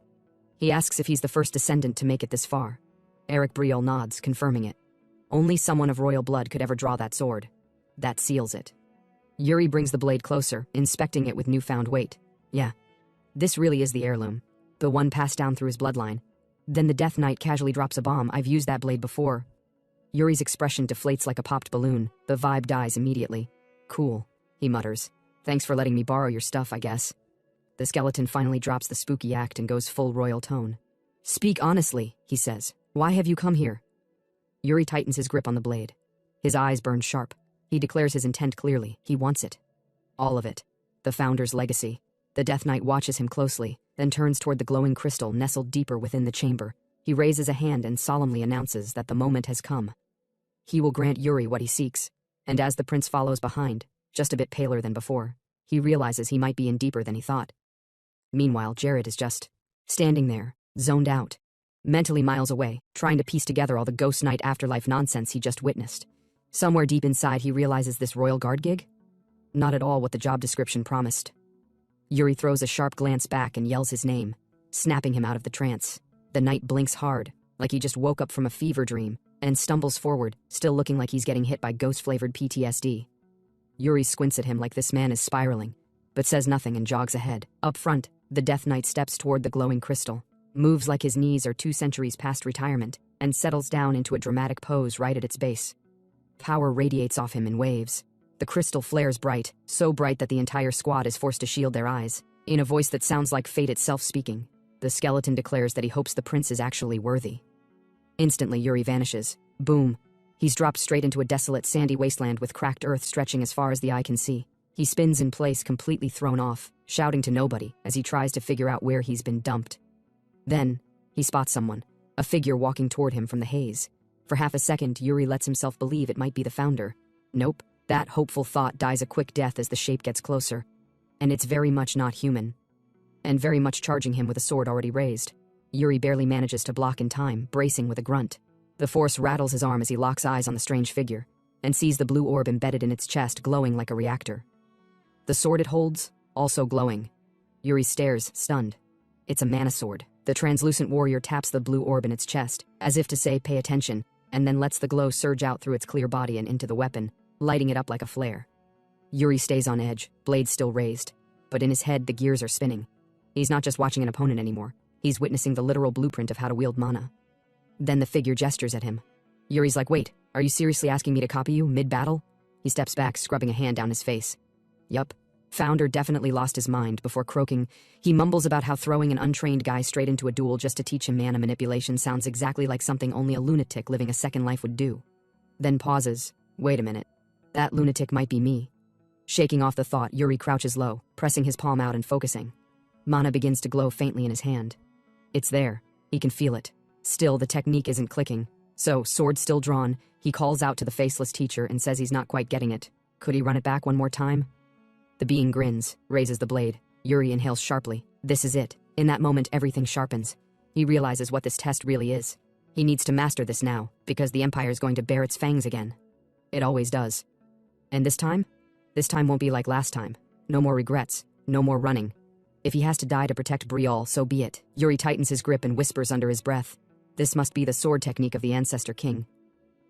He asks if he's the first descendant to make it this far. Eric Briol nods, confirming it. Only someone of royal blood could ever draw that sword. That seals it. Yuri brings the blade closer, inspecting it with newfound weight. Yeah, this really is the heirloom. The one passed down through his bloodline. Then the Death Knight casually drops a bomb. I've used that blade before. Yuri's expression deflates like a popped balloon. The vibe dies immediately. Cool, he mutters. Thanks for letting me borrow your stuff, I guess. The skeleton finally drops the spooky act and goes full royal tone. Speak honestly, he says. Why have you come here? Yuri tightens his grip on the blade. His eyes burn sharp. He declares his intent clearly. He wants it. All of it. The Founder's legacy. The Death Knight watches him closely, then turns toward the glowing crystal nestled deeper within the chamber. He raises a hand and solemnly announces that the moment has come. He will grant Yuri what he seeks, and as the prince follows behind, just a bit paler than before, he realizes he might be in deeper than he thought. Meanwhile, Jared is just standing there, zoned out, mentally miles away, trying to piece together all the ghost night afterlife nonsense he just witnessed. Somewhere deep inside, he realizes this royal guard gig? Not at all what the job description promised. Yuri throws a sharp glance back and yells his name, snapping him out of the trance. The knight blinks hard, like he just woke up from a fever dream, and stumbles forward, still looking like he's getting hit by ghost-flavored PTSD. Yuri squints at him like this man is spiraling, but says nothing and jogs ahead. Up front, the Death Knight steps toward the glowing crystal, moves like his knees are 2 centuries past retirement, and settles down into a dramatic pose right at its base. Power radiates off him in waves. The crystal flares bright, so bright that the entire squad is forced to shield their eyes. In a voice that sounds like fate itself speaking, the skeleton declares that he hopes the prince is actually worthy. Instantly, Yuri vanishes. Boom. He's dropped straight into a desolate, sandy wasteland with cracked earth stretching as far as the eye can see. He spins in place, completely thrown off, shouting to nobody as he tries to figure out where he's been dumped. Then, he spots someone, a figure walking toward him from the haze. For half a second, Yuri lets himself believe it might be the Founder. Nope. That hopeful thought dies a quick death as the shape gets closer. And it's very much not human. And very much charging him with a sword already raised. Yuri barely manages to block in time, bracing with a grunt. The force rattles his arm as he locks eyes on the strange figure and sees the blue orb embedded in its chest glowing like a reactor. The sword it holds, also glowing. Yuri stares, stunned. It's a mana sword. The translucent warrior taps the blue orb in its chest, as if to say, pay attention, and then lets the glow surge out through its clear body and into the weapon, lighting it up like a flare. Yuri stays on edge, blade still raised, but in his head the gears are spinning. He's not just watching an opponent anymore, he's witnessing the literal blueprint of how to wield mana. Then the figure gestures at him. Yuri's like, wait, are you seriously asking me to copy you, mid-battle? He steps back, scrubbing a hand down his face. Yup. Founder definitely lost his mind before croaking. He mumbles about how throwing an untrained guy straight into a duel just to teach him mana manipulation sounds exactly like something only a lunatic living a second life would do. Then pauses. Wait a minute. That lunatic might be me. Shaking off the thought, Yuri crouches low, pressing his palm out and focusing. Mana begins to glow faintly in his hand. It's there. He can feel it. Still, the technique isn't clicking. So, sword still drawn, he calls out to the faceless teacher and says he's not quite getting it. Could he run it back one more time? The being grins, raises the blade. Yuri inhales sharply. This is it. In that moment, everything sharpens. He realizes what this test really is. He needs to master this now, because the Empire is going to bare its fangs again. It always does. And this time? This time won't be like last time. No more regrets. No more running. If he has to die to protect Brial, so be it. Yuri tightens his grip and whispers under his breath. This must be the sword technique of the Ancestor King.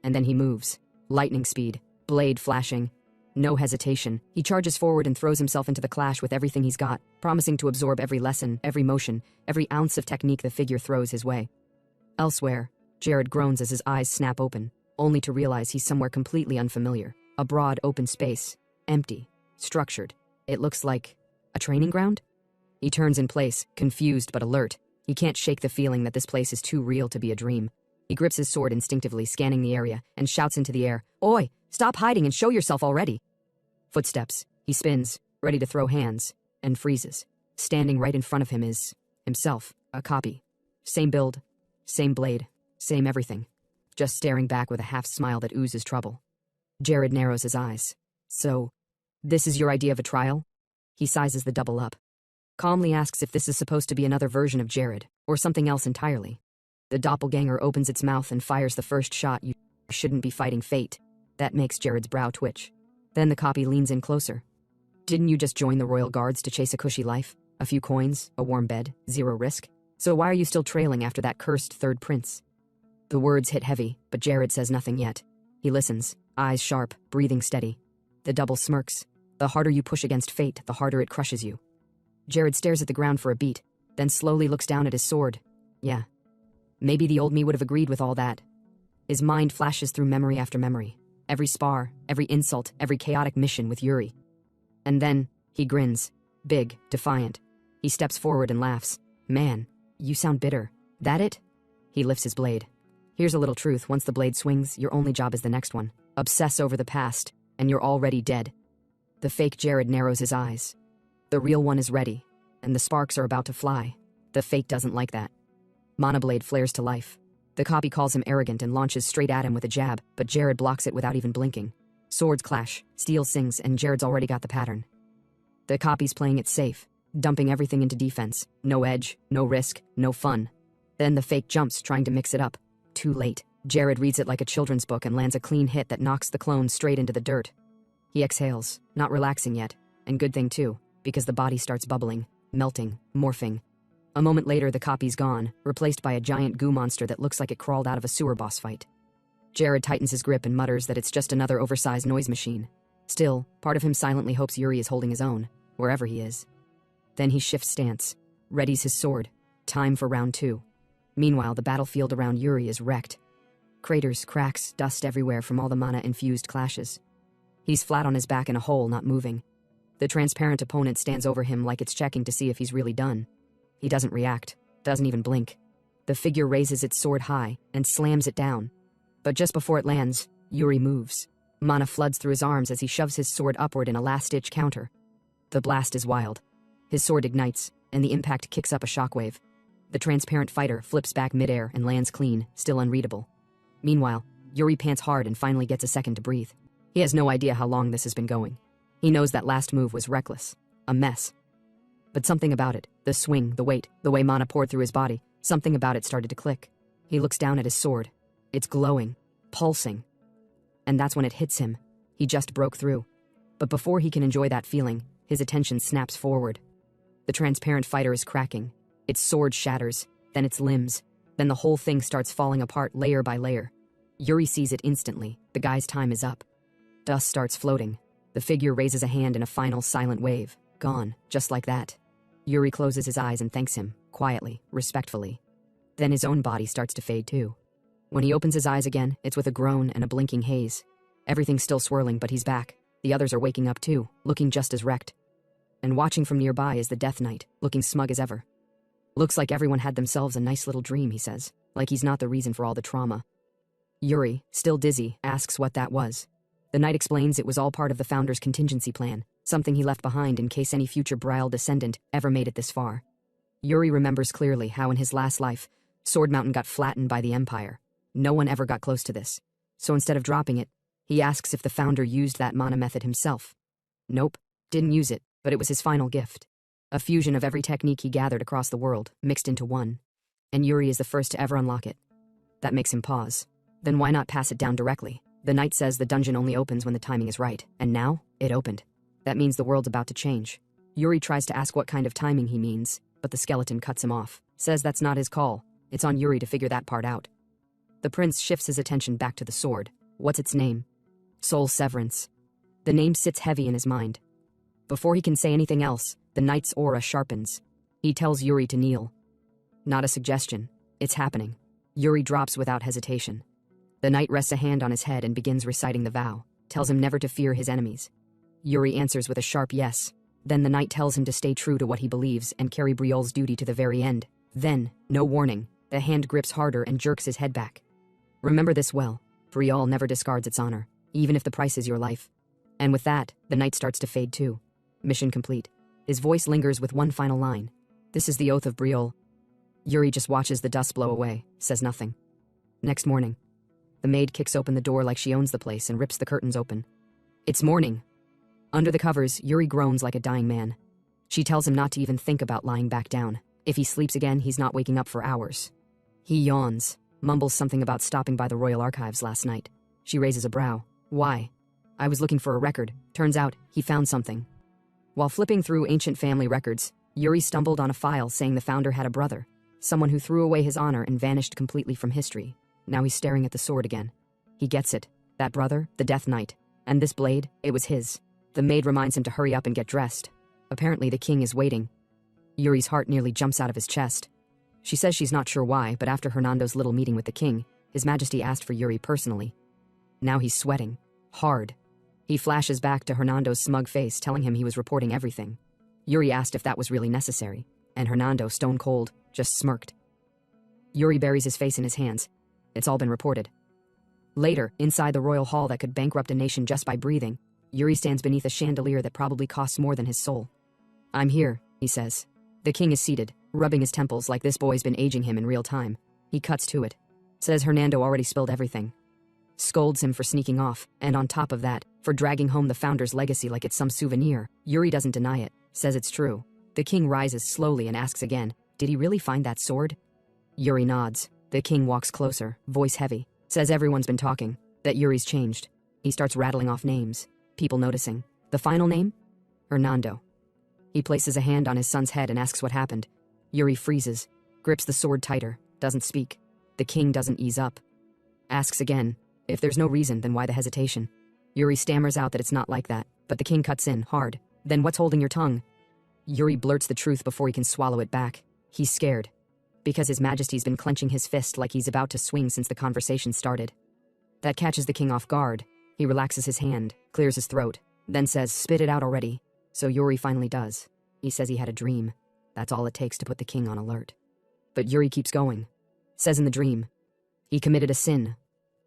And then he moves. Lightning speed. Blade flashing. No hesitation, he charges forward and throws himself into the clash with everything he's got, promising to absorb every lesson, every motion, every ounce of technique the figure throws his way. Elsewhere, Jared groans as his eyes snap open, only to realize he's somewhere completely unfamiliar. A broad, open space. Empty. Structured. It looks like a training ground? He turns in place, confused but alert. He can't shake the feeling that this place is too real to be a dream. He grips his sword instinctively, scanning the area, and shouts into the air, "Oi! Stop hiding and show yourself already!" Footsteps. He spins, ready to throw hands, and freezes. Standing right in front of him is himself, a copy. Same build, same blade, same everything. Just staring back with a half-smile that oozes trouble. Jared narrows his eyes. So, this is your idea of a trial? He sizes the double up. Calmly asks if this is supposed to be another version of Jared, or something else entirely. The doppelganger opens its mouth and fires the first shot. You shouldn't be fighting fate. That makes Jared's brow twitch. Then the copy leans in closer. Didn't you just join the Royal Guards to chase a cushy life? A few coins, a warm bed, zero risk? So why are you still trailing after that cursed third prince? The words hit heavy, but Jared says nothing yet. He listens, eyes sharp, breathing steady. The double smirks. The harder you push against fate, the harder it crushes you. Jared stares at the ground for a beat, then slowly looks down at his sword. Yeah. Maybe the old me would have agreed with all that. His mind flashes through memory after memory. Every spar, every insult, every chaotic mission with Yuri. And then, he grins. Big, defiant. He steps forward and laughs. Man, you sound bitter. That it? He lifts his blade. Here's a little truth. Once the blade swings, your only job is the next one. Obsess over the past, and you're already dead. The fake Jared narrows his eyes. The real one is ready, and the sparks are about to fly. The fake doesn't like that. Mana blade flares to life. The copy calls him arrogant and launches straight at him with a jab, but Jared blocks it without even blinking. Swords clash, steel sings, and Jared's already got the pattern. The copy's playing it safe, dumping everything into defense. No edge, no risk, no fun. Then the fake jumps, trying to mix it up. Too late. Jared reads it like a children's book and lands a clean hit that knocks the clone straight into the dirt. He exhales, not relaxing yet, and good thing too, because the body starts bubbling, melting, morphing. A moment later, the copy's gone, replaced by a giant goo monster that looks like it crawled out of a sewer boss fight. Jared tightens his grip and mutters that it's just another oversized noise machine. Still, part of him silently hopes Yuri is holding his own, wherever he is. Then he shifts stance, readies his sword. Time for round 2. Meanwhile, the battlefield around Yuri is wrecked. Craters, cracks, dust everywhere from all the mana-infused clashes. He's flat on his back in a hole, not moving. The transparent opponent stands over him like it's checking to see if he's really done. He doesn't react, doesn't even blink. The figure raises its sword high and slams it down. But just before it lands, Yuri moves. Mana floods through his arms as he shoves his sword upward in a last-ditch counter. The blast is wild. His sword ignites, and the impact kicks up a shockwave. The transparent fighter flips back midair and lands clean, still unreadable. Meanwhile, Yuri pants hard and finally gets a second to breathe. He has no idea how long this has been going. He knows that last move was reckless. A mess. But something about it, the swing, the weight, the way mana poured through his body, something about it started to click. He looks down at his sword. It's glowing, pulsing. And that's when it hits him. He just broke through. But before he can enjoy that feeling, his attention snaps forward. The transparent fighter is cracking. Its sword shatters, then its limbs. Then the whole thing starts falling apart layer by layer. Yuri sees it instantly. The guy's time is up. Dust starts floating. The figure raises a hand in a final silent wave. Gone, just like that. Yuri closes his eyes and thanks him, quietly, respectfully. Then his own body starts to fade too. When he opens his eyes again, it's with a groan and a blinking haze. Everything's still swirling, but he's back. The others are waking up too, looking just as wrecked. And watching from nearby is the Death Knight, looking smug as ever. Looks like everyone had themselves a nice little dream, he says, like he's not the reason for all the trauma. Yuri, still dizzy, asks what that was. The knight explains it was all part of the founder's contingency plan, something he left behind in case any future Brial descendant ever made it this far. Yuri remembers clearly how in his last life, Sword Mountain got flattened by the Empire. No one ever got close to this. So instead of dropping it, he asks if the founder used that mana method himself. Nope, didn't use it, but it was his final gift. A fusion of every technique he gathered across the world, mixed into one. And Yuri is the first to ever unlock it. That makes him pause. Then why not pass it down directly? The knight says the dungeon only opens when the timing is right, and now, it opened. That means the world's about to change. Yuri tries to ask what kind of timing he means, but the skeleton cuts him off, says that's not his call. It's on Yuri to figure that part out. The prince shifts his attention back to the sword. What's its name? Soul Severance. The name sits heavy in his mind. Before he can say anything else, the knight's aura sharpens. He tells Yuri to kneel. Not a suggestion. It's happening. Yuri drops without hesitation. The knight rests a hand on his head and begins reciting the vow, tells him never to fear his enemies. Yuri answers with a sharp yes. Then the knight tells him to stay true to what he believes and carry Briol's duty to the very end. Then, no warning, the hand grips harder and jerks his head back. Remember this well. Briol never discards its honor, even if the price is your life. And with that, the knight starts to fade too. Mission complete. His voice lingers with one final line. This is the oath of Briol. Yuri just watches the dust blow away, says nothing. Next morning. The maid kicks open the door like she owns the place and rips the curtains open. It's morning. Under the covers, Yuri groans like a dying man. She tells him not to even think about lying back down. If he sleeps again, he's not waking up for hours. He yawns, mumbles something about stopping by the Royal Archives last night. She raises a brow. Why? I was looking for a record. Turns out, he found something. While flipping through ancient family records, Yuri stumbled on a file saying the founder had a brother, someone who threw away his honor and vanished completely from history. Now he's staring at the sword again. He gets it. That brother, the Death Knight. And this blade, it was his. The maid reminds him to hurry up and get dressed. Apparently the king is waiting. Yuri's heart nearly jumps out of his chest. She says she's not sure why, but after Hernando's little meeting with the king, His Majesty asked for Yuri personally. Now he's sweating. Hard. He flashes back to Hernando's smug face telling him he was reporting everything. Yuri asked if that was really necessary, and Hernando, stone cold, just smirked. Yuri buries his face in his hands. It's all been reported. Later, inside the royal hall that could bankrupt a nation just by breathing, Yuri stands beneath a chandelier that probably costs more than his soul. I'm here, he says. The king is seated, rubbing his temples like this boy's been aging him in real time. He cuts to it. Says Hernando already spilled everything. Scolds him for sneaking off, and on top of that, for dragging home the founder's legacy like it's some souvenir. Yuri doesn't deny it, says it's true. The king rises slowly and asks again, did he really find that sword? Yuri nods. The king walks closer, voice heavy. Says everyone's been talking, that Yuri's changed. He starts rattling off names, people noticing. The final name? Hernando. He places a hand on his son's head and asks what happened. Yuri freezes, grips the sword tighter, doesn't speak. The king doesn't ease up. Asks again, if there's no reason, then why the hesitation? Yuri stammers out that it's not like that, but the king cuts in, hard. Then what's holding your tongue? Yuri blurts the truth before he can swallow it back. He's scared. Because His Majesty's been clenching his fist like he's about to swing since the conversation started. That catches the king off guard. He relaxes his hand, clears his throat, then says, spit it out already. So Yuri finally does. He says he had a dream. That's all it takes to put the king on alert. But Yuri keeps going. Says in the dream, he committed a sin,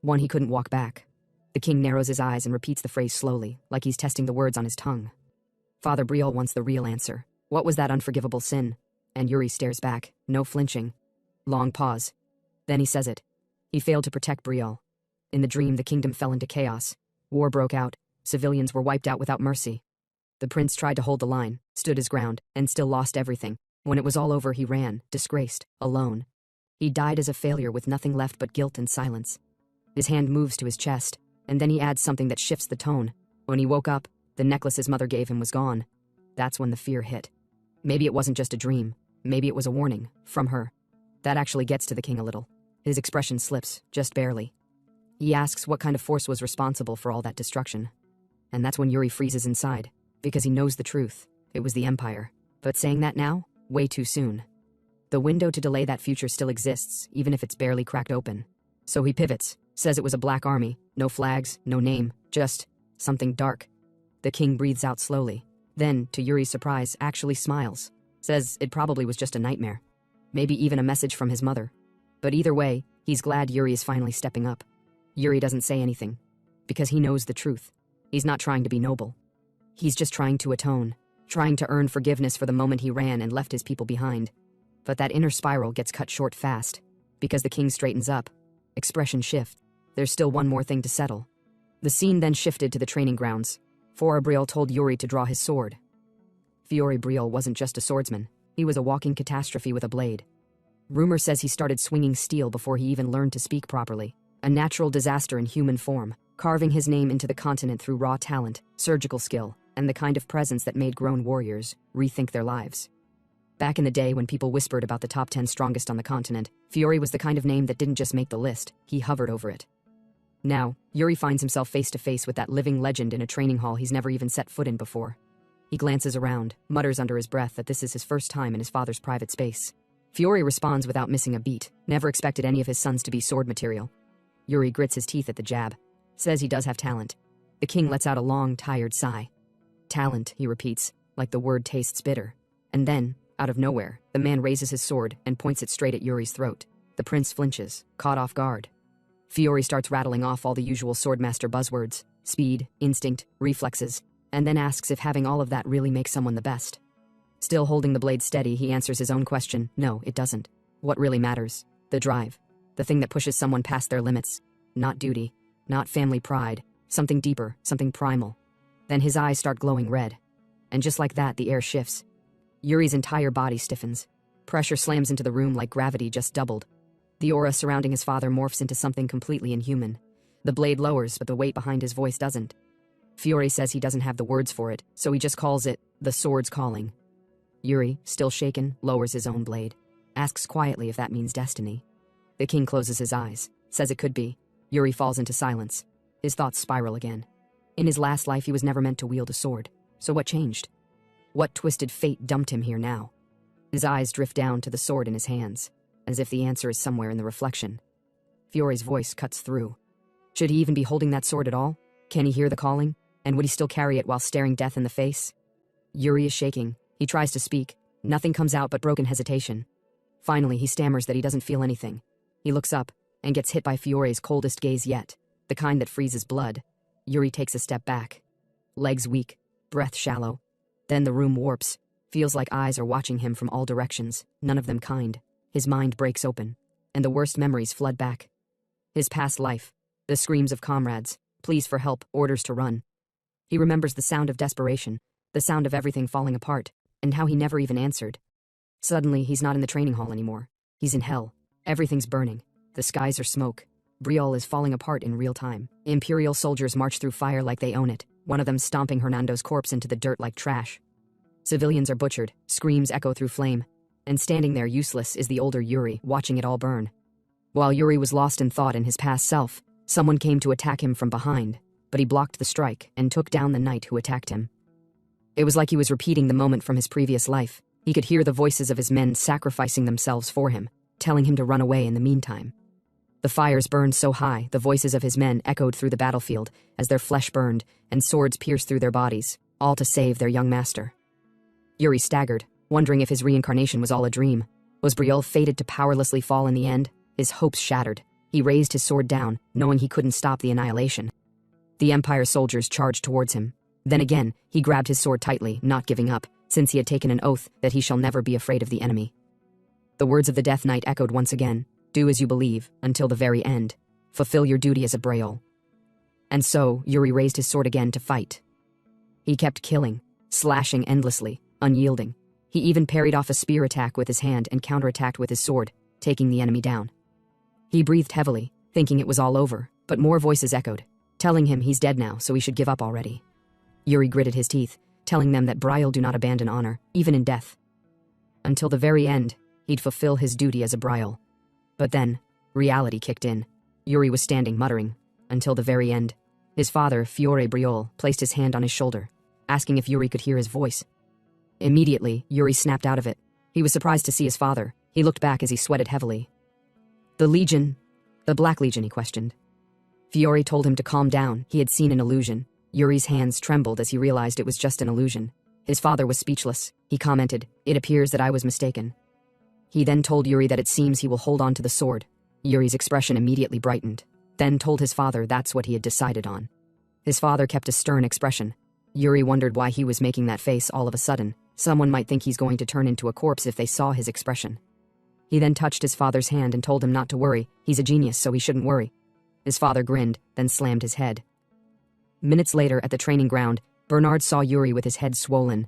one he couldn't walk back. The king narrows his eyes and repeats the phrase slowly, like he's testing the words on his tongue. Father Briol wants the real answer. What was that unforgivable sin? And Yuri stares back, no flinching. Long pause. Then he says it. He failed to protect Briol. In the dream, the kingdom fell into chaos. War broke out. Civilians were wiped out without mercy. The prince tried to hold the line, stood his ground, and still lost everything. When it was all over, he ran, disgraced, alone. He died as a failure with nothing left but guilt and silence. His hand moves to his chest, and then he adds something that shifts the tone. When he woke up, the necklace his mother gave him was gone. That's when the fear hit. Maybe it wasn't just a dream. Maybe it was a warning, from her. That actually gets to the king a little. His expression slips, just barely. He asks what kind of force was responsible for all that destruction. And that's when Yuri freezes inside, because he knows the truth. It was the Empire. But saying that now? Way too soon. The window to delay that future still exists, even if it's barely cracked open. So he pivots, says it was a black army, no flags, no name, just something dark. The king breathes out slowly, then, to Yuri's surprise, actually smiles. Says it probably was just a nightmare. Maybe even a message from his mother. But either way, he's glad Yuri is finally stepping up. Yuri doesn't say anything, because he knows the truth. He's not trying to be noble. He's just trying to atone, trying to earn forgiveness for the moment he ran and left his people behind. But that inner spiral gets cut short fast, because the king straightens up. Expression shift. There's still one more thing to settle. The scene then shifted to the training grounds. Fiore Briel told Yuri to draw his sword. Fiore Briel wasn't just a swordsman. He was a walking catastrophe with a blade. Rumor says he started swinging steel before he even learned to speak properly. A natural disaster in human form, carving his name into the continent through raw talent, surgical skill, and the kind of presence that made grown warriors rethink their lives. Back in the day when people whispered about the top 10 strongest on the continent, Fiore was the kind of name that didn't just make the list, he hovered over it. Now, Yuri finds himself face to face with that living legend in a training hall he's never even set foot in before. He glances around, mutters under his breath that this is his first time in his father's private space. Fiore responds without missing a beat, never expected any of his sons to be sword material. Yuri grits his teeth at the jab, says he does have talent. The king lets out a long, tired sigh. Talent, he repeats, like the word tastes bitter. And then, out of nowhere, the man raises his sword and points it straight at Yuri's throat. The prince flinches, caught off guard. Fiore starts rattling off all the usual swordmaster buzzwords, speed, instinct, reflexes, and then asks if having all of that really makes someone the best. Still holding the blade steady, he answers his own question. No, it doesn't. What really matters? The drive. The thing that pushes someone past their limits. Not duty. Not family pride. Something deeper, something primal. Then his eyes start glowing red. And just like that, the air shifts. Yuri's entire body stiffens. Pressure slams into the room like gravity just doubled. The aura surrounding his father morphs into something completely inhuman. The blade lowers, but the weight behind his voice doesn't. Fiore says he doesn't have the words for it, so he just calls it, the sword's calling. Yuri, still shaken, lowers his own blade. Asks quietly if that means destiny. The king closes his eyes, says it could be. Yuri falls into silence. His thoughts spiral again. In his last life, he was never meant to wield a sword. So what changed? What twisted fate dumped him here now? His eyes drift down to the sword in his hands, as if the answer is somewhere in the reflection. Fiore's voice cuts through. Should he even be holding that sword at all? Can he hear the calling? And would he still carry it while staring death in the face? Yuri is shaking. He tries to speak. Nothing comes out but broken hesitation. Finally, he stammers that he doesn't feel anything. He looks up and gets hit by Fiore's coldest gaze yet, the kind that freezes blood. Yuri takes a step back. Legs weak, breath shallow. Then the room warps. Feels like eyes are watching him from all directions, none of them kind. His mind breaks open, and the worst memories flood back. His past life, the screams of comrades, pleas for help, orders to run. He remembers the sound of desperation, the sound of everything falling apart, and how he never even answered. Suddenly, he's not in the training hall anymore. He's in hell. Everything's burning. The skies are smoke. Briol is falling apart in real time. Imperial soldiers march through fire like they own it, one of them stomping Hernando's corpse into the dirt like trash. Civilians are butchered, screams echo through flame, and standing there useless is the older Yuri, watching it all burn. While Yuri was lost in thought in his past self, someone came to attack him from behind, but he blocked the strike and took down the knight who attacked him. It was like he was repeating the moment from his previous life. He could hear the voices of his men sacrificing themselves for him, telling him to run away in the meantime. The fires burned so high, the voices of his men echoed through the battlefield as their flesh burned and swords pierced through their bodies, all to save their young master. Yuri staggered, wondering if his reincarnation was all a dream. Was Briol fated to powerlessly fall in the end? His hopes shattered. He raised his sword down, knowing he couldn't stop the annihilation. The Empire soldiers charged towards him. Then again, he grabbed his sword tightly, not giving up, since he had taken an oath that he shall never be afraid of the enemy. The words of the Death Knight echoed once again. Do as you believe, until the very end. Fulfill your duty as a Briol. And so, Yuri raised his sword again to fight. He kept killing, slashing endlessly, unyielding. He even parried off a spear attack with his hand and counterattacked with his sword, taking the enemy down. He breathed heavily, thinking it was all over, But more voices echoed, telling him he's dead now, so he should give up already. Yuri gritted his teeth, telling them that Briel do not abandon honor, even in death. Until the very end, he'd fulfill his duty as a Briel. But then, reality kicked in. Yuri was standing, muttering, until the very end. His father, Fiore Briol, placed his hand on his shoulder, asking if Yuri could hear his voice. Immediately, Yuri snapped out of it. He was surprised to see his father. He looked back as he sweated heavily. The Legion, the Black Legion, he questioned. Fiore told him to calm down. He had seen an illusion. Yuri's hands trembled as he realized it was just an illusion. His father was speechless. He commented, "It appears that I was mistaken." He then told Yuri that it seems he will hold on to the sword. Yuri's expression immediately brightened, then told his father that's what he had decided on. His father kept a stern expression. Yuri wondered why he was making that face all of a sudden. Someone might think he's going to turn into a corpse if they saw his expression. He then touched his father's hand and told him not to worry. He's a genius, so he shouldn't worry. His father grinned, then slammed his head. Minutes later, at the training ground, Bernard saw Yuri with his head swollen.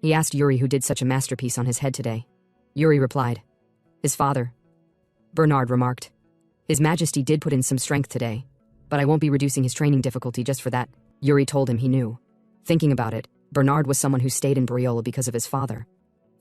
He asked Yuri who did such a masterpiece on his head today. Yuri replied, "His father." Bernard remarked, "His Majesty did put in some strength today, but I won't be reducing his training difficulty just for that." Yuri told him he knew. Thinking about it, Bernard was someone who stayed in Briola because of his father.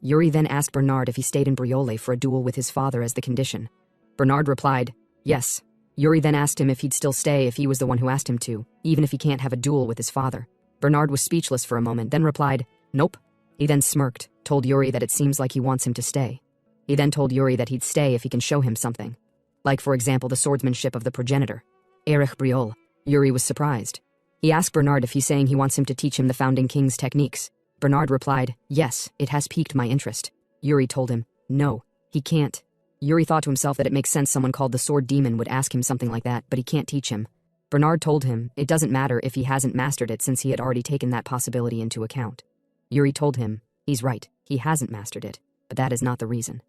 Yuri then asked Bernard if he stayed in Briola for a duel with his father as the condition. Bernard replied, "Yes." Yuri then asked him if he'd still stay if he was the one who asked him to, even if he can't have a duel with his father. Bernard was speechless for a moment, then replied, "Nope." He then smirked, told Yuri that it seems like he wants him to stay. He then told Yuri that he'd stay if he can show him something. Like, for example, the swordsmanship of the progenitor, Erich Briol. Yuri was surprised. He asked Bernard if he's saying he wants him to teach him the founding king's techniques. Bernard replied, "Yes, it has piqued my interest." Yuri told him, "No, he can't." Yuri thought to himself that it makes sense someone called the Sword Demon would ask him something like that, but he can't teach him. Bernard told him it doesn't matter if he hasn't mastered it since he had already taken that possibility into account. Yuri told him, he's right, he hasn't mastered it, but that is not the reason.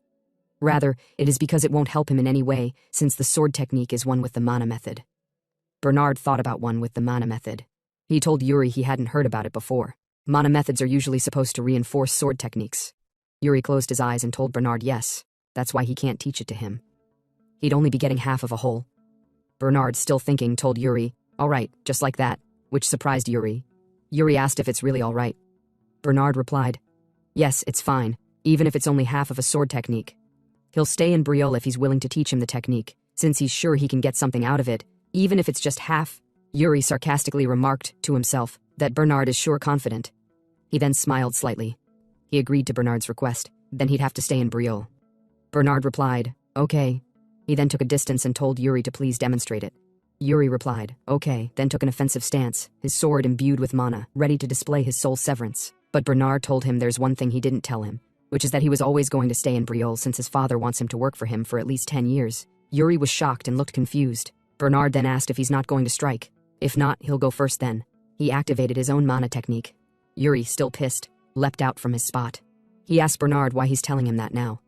Rather, it is because it won't help him in any way, since the sword technique is one with the mana method. Bernard thought about one with the mana method. He told Yuri he hadn't heard about it before. Mana methods are usually supposed to reinforce sword techniques. Yuri closed his eyes and told Bernard yes, that's why he can't teach it to him. He'd only be getting half of a whole. Bernard, still thinking, told Yuri, "All right, just like that," which surprised Yuri. Yuri asked if it's really all right. Bernard replied, "Yes, it's fine, even if it's only half of a sword technique. He'll stay in Briol if he's willing to teach him the technique, since he's sure he can get something out of it, even if it's just half." Yuri sarcastically remarked to himself that Bernard is sure confident. He then smiled slightly. He agreed to Bernard's request, then he'd have to stay in Briol. Bernard replied, "Okay." He then took a distance and told Yuri to please demonstrate it. Yuri replied, "Okay," then took an offensive stance, his sword imbued with mana, ready to display his soul severance. But Bernard told him there's one thing he didn't tell him, which is that he was always going to stay in Briol since his father wants him to work for him for at least 10 years. Yuri was shocked and looked confused. Bernard then asked if he's not going to strike. If not, he'll go first then. He activated his own mana technique. Yuri, still pissed, leapt out from his spot. He asked Bernard why he's telling him that now.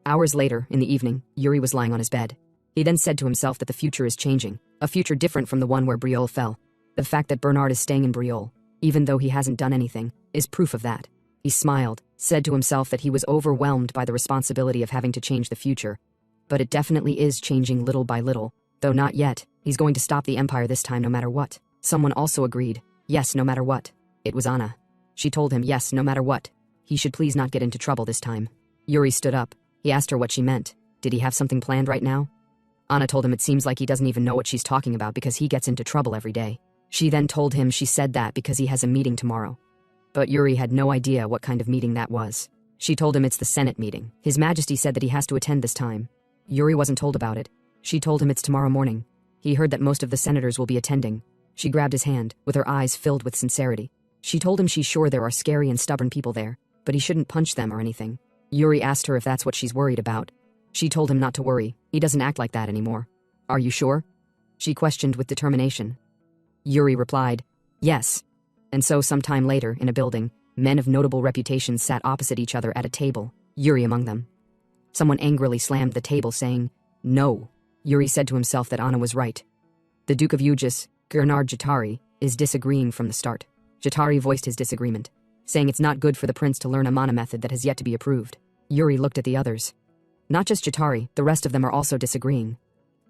Hours later, in the evening, Yuri was lying on his bed. He then said to himself that the future is changing, a future different from the one where Briol fell. The fact that Bernard is staying in Briol, even though he hasn't done anything, is proof of that. He smiled, said to himself that he was overwhelmed by the responsibility of having to change the future. But it definitely is changing little by little, though not yet. He's going to stop the Empire this time no matter what. Someone also agreed, yes, no matter what. It was Anna. She told him yes, no matter what. He should please not get into trouble this time. Yuri stood up. He asked her what she meant. Did he have something planned right now? Anna told him it seems like he doesn't even know what she's talking about because he gets into trouble every day. She then told him she said that because he has a meeting tomorrow. But Yuri had no idea what kind of meeting that was. She told him it's the Senate meeting. His Majesty said that he has to attend this time. Yuri wasn't told about it. She told him it's tomorrow morning. He heard that most of the senators will be attending. She grabbed his hand, with her eyes filled with sincerity. She told him she's sure there are scary and stubborn people there, but he shouldn't punch them or anything. Yuri asked her if that's what she's worried about. She told him not to worry. He doesn't act like that anymore. Are you sure? She questioned with determination. Yuri replied, yes. And so sometime later, in a building, men of notable reputation sat opposite each other at a table, Yuri among them. Someone angrily slammed the table saying, no. Yuri said to himself that Anna was right. The Duke of Ugis, Gernard Jatari, is disagreeing from the start. Jatari voiced his disagreement, saying it's not good for the prince to learn a mana method that has yet to be approved. Yuri looked at the others. Not just Jatari, the rest of them are also disagreeing.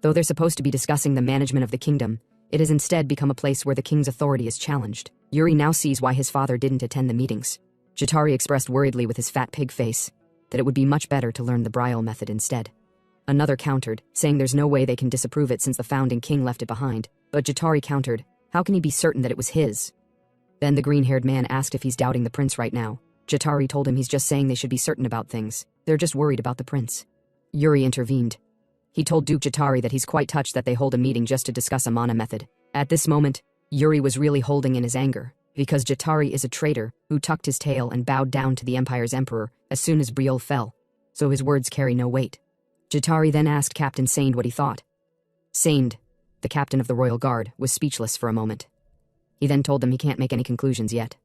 Though they're supposed to be discussing the management of the kingdom, it has instead become a place where the king's authority is challenged. Yuri now sees why his father didn't attend the meetings. Jatari expressed worriedly with his fat pig face that it would be much better to learn the Brielle method instead. Another countered, saying there's no way they can disapprove it since the founding king left it behind, but Jatari countered, how can he be certain that it was his? Then the green-haired man asked if he's doubting the prince right now. Jatari told him he's just saying they should be certain about things. They're just worried about the prince. Yuri intervened. He told Duke Jatari that he's quite touched that they hold a meeting just to discuss a mana method. At this moment, Yuri was really holding in his anger, because Jatari is a traitor who tucked his tail and bowed down to the empire's emperor as soon as Brielle fell, so his words carry no weight. Jatari then asked Captain Sand what he thought. Sand, the captain of the royal guard, was speechless for a moment. He then told them he can't make any conclusions yet.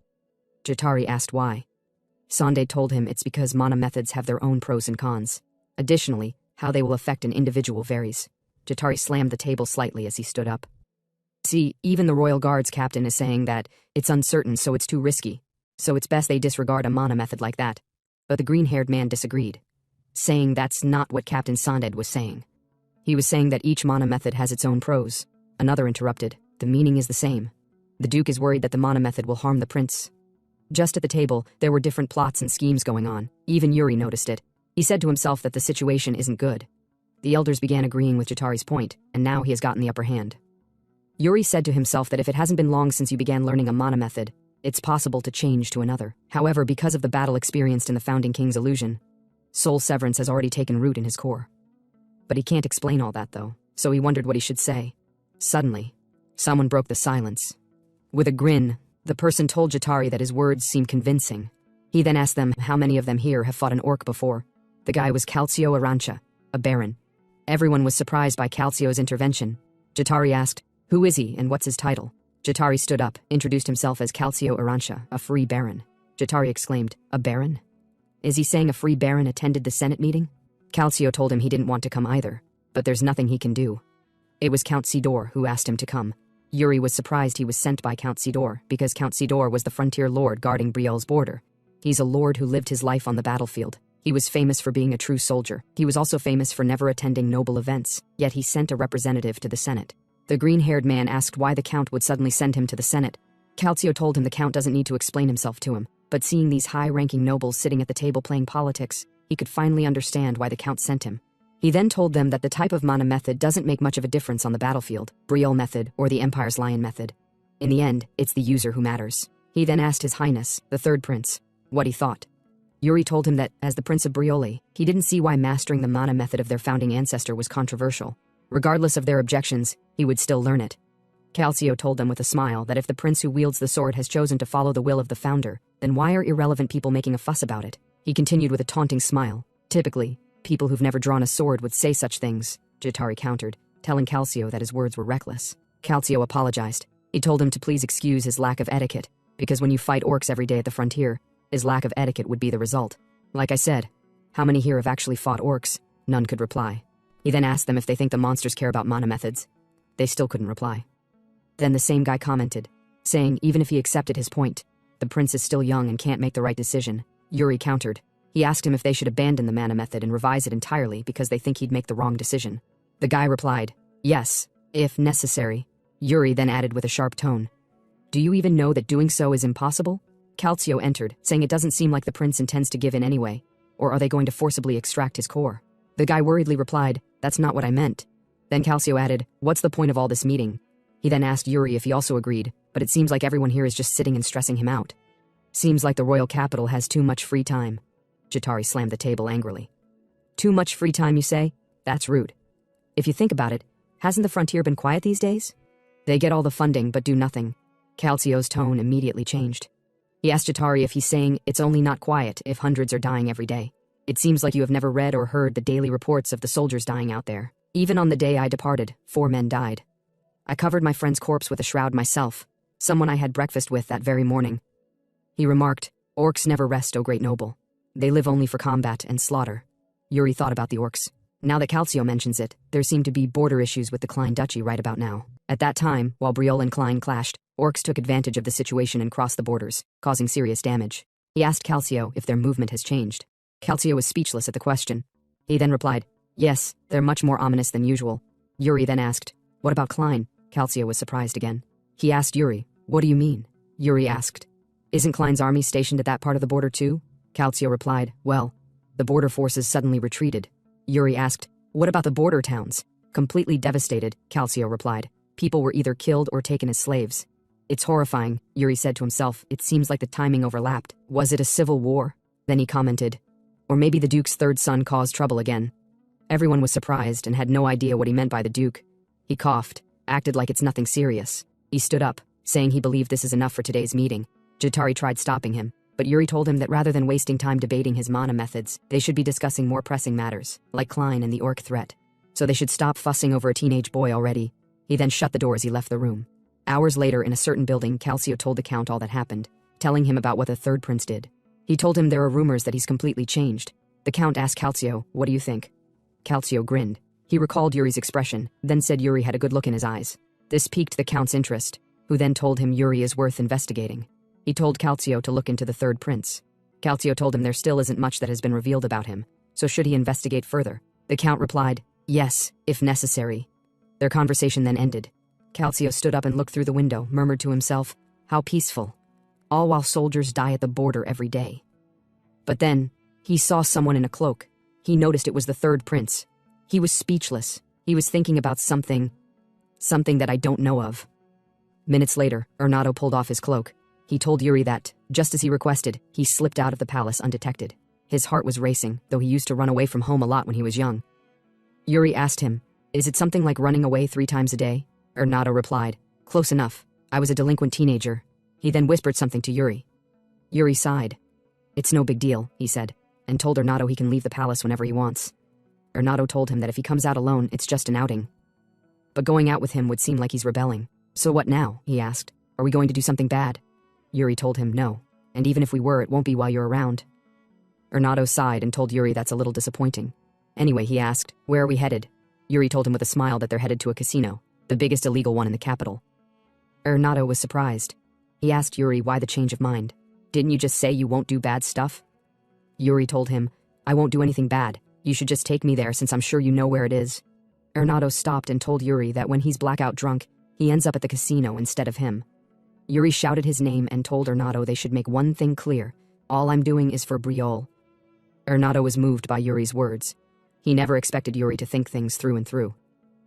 Jatari asked why. Sande told him it's because mana methods have their own pros and cons. Additionally, how they will affect an individual varies. Jatari slammed the table slightly as he stood up. See, even the royal guard's captain is saying that it's uncertain, so it's too risky. So it's best they disregard a mana method like that. But the green-haired man disagreed, saying that's not what Captain Sanded was saying. He was saying that each mana method has its own pros. Another interrupted, the meaning is the same. The Duke is worried that the mana method will harm the prince. Just at the table, there were different plots and schemes going on. Even Yuri noticed it. He said to himself that the situation isn't good. The elders began agreeing with Jatari's point, and now he has gotten the upper hand. Yuri said to himself that if it hasn't been long since you began learning a mana method, it's possible to change to another. However, because of the battle experienced in the Founding King's illusion, soul severance has already taken root in his core. But he can't explain all that, though, so he wondered what he should say. Suddenly, someone broke the silence. With a grin, the person told Jatari that his words seemed convincing. He then asked them how many of them here have fought an orc before. The guy was Calcio Arancha, a baron. Everyone was surprised by Calcio's intervention. Jatari asked, who is he and what's his title? Jatari stood up, introduced himself as Calcio Arancha, a free baron. Jatari exclaimed, a baron? Is he saying a free baron attended the Senate meeting? Calcio told him he didn't want to come either, but there's nothing he can do. It was Count Sidor who asked him to come. Yuri was surprised he was sent by Count Sidor, because Count Sidor was the frontier lord guarding Brielle's border. He's a lord who lived his life on the battlefield. He was famous for being a true soldier. He was also famous for never attending noble events, yet he sent a representative to the Senate. The green-haired man asked why the Count would suddenly send him to the Senate. Calcio told him the Count doesn't need to explain himself to him, but seeing these high-ranking nobles sitting at the table playing politics, he could finally understand why the Count sent him. He then told them that the type of mana method doesn't make much of a difference on the battlefield, Brielle method or the Empire's Lion method. In the end, it's the user who matters. He then asked His Highness, the third prince, what he thought. Yuri told him that, as the Prince of Brielle, he didn't see why mastering the mana method of their founding ancestor was controversial. Regardless of their objections, he would still learn it. Calcio told them with a smile that if the prince who wields the sword has chosen to follow the will of the founder, then why are irrelevant people making a fuss about it? He continued with a taunting smile. Typically, people who've never drawn a sword would say such things, Jatari countered, telling Calcio that his words were reckless. Calcio apologized. He told him to please excuse his lack of etiquette, because when you fight orcs every day at the frontier, his lack of etiquette would be the result. Like I said, how many here have actually fought orcs? None could reply. He then asked them if they think the monsters care about mana methods. They still couldn't reply. Then the same guy commented, saying even if he accepted his point, the prince is still young and can't make the right decision. Yuri countered. He asked him if they should abandon the mana method and revise it entirely because they think he'd make the wrong decision. The guy replied, yes, if necessary. Yuri then added with a sharp tone, do you even know that doing so is impossible? Calcio entered, saying it doesn't seem like the prince intends to give in anyway, or are they going to forcibly extract his core? The guy worriedly replied, that's not what I meant. Then Calcio added, what's the point of all this meeting? He then asked Yuri if he also agreed, but it seems like everyone here is just sitting and stressing him out. Seems like the royal capital has too much free time. Jatari slammed the table angrily. Too much free time, you say? That's rude. If you think about it, hasn't the frontier been quiet these days? They get all the funding but do nothing. Calcio's tone immediately changed. He asked Jatari if he's saying it's only not quiet if hundreds are dying every day. It seems like you have never read or heard the daily reports of the soldiers dying out there. Even on the day I departed, 4 men died. I covered my friend's corpse with a shroud myself, someone I had breakfast with that very morning. He remarked, orcs never rest, O great noble. They live only for combat and slaughter. Yuri thought about the orcs. Now that Calcio mentions it, there seem to be border issues with the Klein Duchy right about now. At that time, while Brielle and Klein clashed, orcs took advantage of the situation and crossed the borders, causing serious damage. He asked Calcio if their movement has changed. Calcio was speechless at the question. He then replied, yes, they're much more ominous than usual. Yuri then asked, "What about Klein?" Calcio was surprised again. He asked Yuri, "What do you mean?" Yuri asked, "Isn't Klein's army stationed at that part of the border too?" Calcio replied, "Well, the border forces suddenly retreated." Yuri asked, "What about the border towns?" "Completely devastated," Calcio replied. "People were either killed or taken as slaves." "It's horrifying," Yuri said to himself. "It seems like the timing overlapped. Was it a civil war?" Then he commented, "Or maybe the Duke's third son caused trouble again." Everyone was surprised and had no idea what he meant by the Duke. He coughed, acted like it's nothing serious. He stood up, saying he believed this is enough for today's meeting. Jatari tried stopping him, but Yuri told him that rather than wasting time debating his mana methods, they should be discussing more pressing matters, like Klein and the orc threat. So they should stop fussing over a teenage boy already. He then shut the door as he left the room. Hours later, in a certain building, Calcio told the Count all that happened, telling him about what the third prince did. He told him there are rumors that he's completely changed. The Count asked Calcio, "What do you think?" Calcio grinned. He recalled Yuri's expression, then said Yuri had a good look in his eyes. This piqued the Count's interest, who then told him Yuri is worth investigating. He told Calcio to look into the third prince. Calcio told him there still isn't much that has been revealed about him, so should he investigate further? The Count replied, "Yes, if necessary." Their conversation then ended. Calcio stood up and looked through the window, murmured to himself, "How peaceful. All while soldiers die at the border every day." But then, he saw someone in a cloak. He noticed it was the third prince. He was speechless. He was thinking about something that I don't know of. Minutes later, Ernado pulled off his cloak. He told Yuri that, just as he requested, he slipped out of the palace undetected. His heart was racing, though he used to run away from home a lot when he was young. Yuri asked him, "Is it something like running away 3 times a day?" Ernado replied, "Close enough. I was a delinquent teenager." He then whispered something to Yuri. Yuri sighed. "It's no big deal," he said, and told Ernado he can leave the palace whenever he wants. Ernado told him that if he comes out alone, it's just an outing. But going out with him would seem like he's rebelling. "So what now?" he asked. "Are we going to do something bad?" Yuri told him no, and even if we were, it won't be while you're around. Ernado sighed and told Yuri that's a little disappointing. Anyway, he asked, "Where are we headed?" Yuri told him with a smile that they're headed to a casino, the biggest illegal one in the capital. Ernado was surprised. He asked Yuri why the change of mind. "Didn't you just say you won't do bad stuff?" Yuri told him, "I won't do anything bad. You should just take me there since I'm sure you know where it is." Ernado stopped and told Yuri that when he's blackout drunk, he ends up at the casino instead of him. Yuri shouted his name and told Ernado they should make one thing clear. "All I'm doing is for Briol." Ernado was moved by Yuri's words. He never expected Yuri to think things through and through.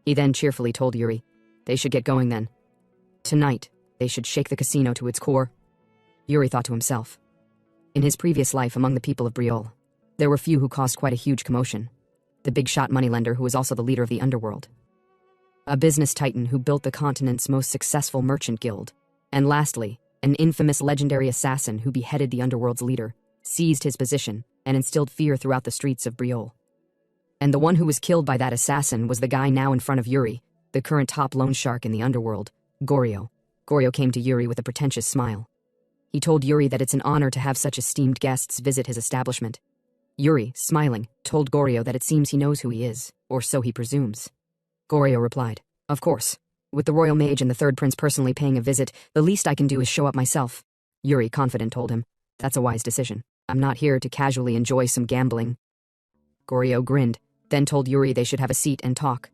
He then cheerfully told Yuri, "They should get going then. Tonight, they should shake the casino to its core." Yuri thought to himself. In his previous life among the people of Briol, there were few who caused quite a huge commotion. The big-shot moneylender who was also the leader of the underworld. A business titan who built the continent's most successful merchant guild. And lastly, an infamous legendary assassin who beheaded the underworld's leader, seized his position, and instilled fear throughout the streets of Briol. And the one who was killed by that assassin was the guy now in front of Yuri, the current top loan shark in the underworld, Goryo. Goryo came to Yuri with a pretentious smile. He told Yuri that it's an honor to have such esteemed guests visit his establishment. Yuri, smiling, told Goryo that it seems he knows who he is, or so he presumes. Goryo replied, "Of course. With the royal mage and the third prince personally paying a visit, the least I can do is show up myself." Yuri, confident, told him, "That's a wise decision. I'm not here to casually enjoy some gambling." Goryo grinned, then told Yuri they should have a seat and talk.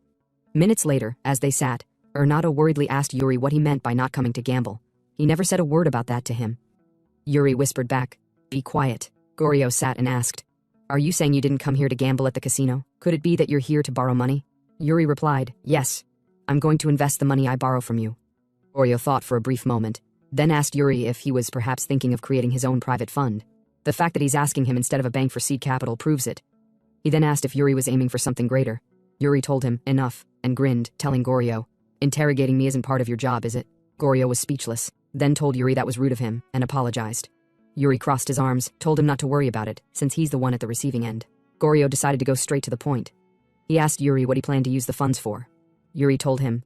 Minutes later, as they sat, Ernado worriedly asked Yuri what he meant by not coming to gamble. He never said a word about that to him. Yuri whispered back, "Be quiet." Goryo sat and asked, "Are you saying you didn't come here to gamble at the casino? Could it be that you're here to borrow money?" Yuri replied, "Yes. I'm going to invest the money I borrow from you." Goryo thought for a brief moment, then asked Yuri if he was perhaps thinking of creating his own private fund. The fact that he's asking him instead of a bank for seed capital proves it. He then asked if Yuri was aiming for something greater. Yuri told him, "Enough," and grinned, telling Goryo, "Interrogating me isn't part of your job, is it?" Goryo was speechless, then told Yuri that was rude of him, and apologized. Yuri crossed his arms, told him not to worry about it, since he's the one at the receiving end. Goryo decided to go straight to the point. He asked Yuri what he planned to use the funds for. Yuri told him,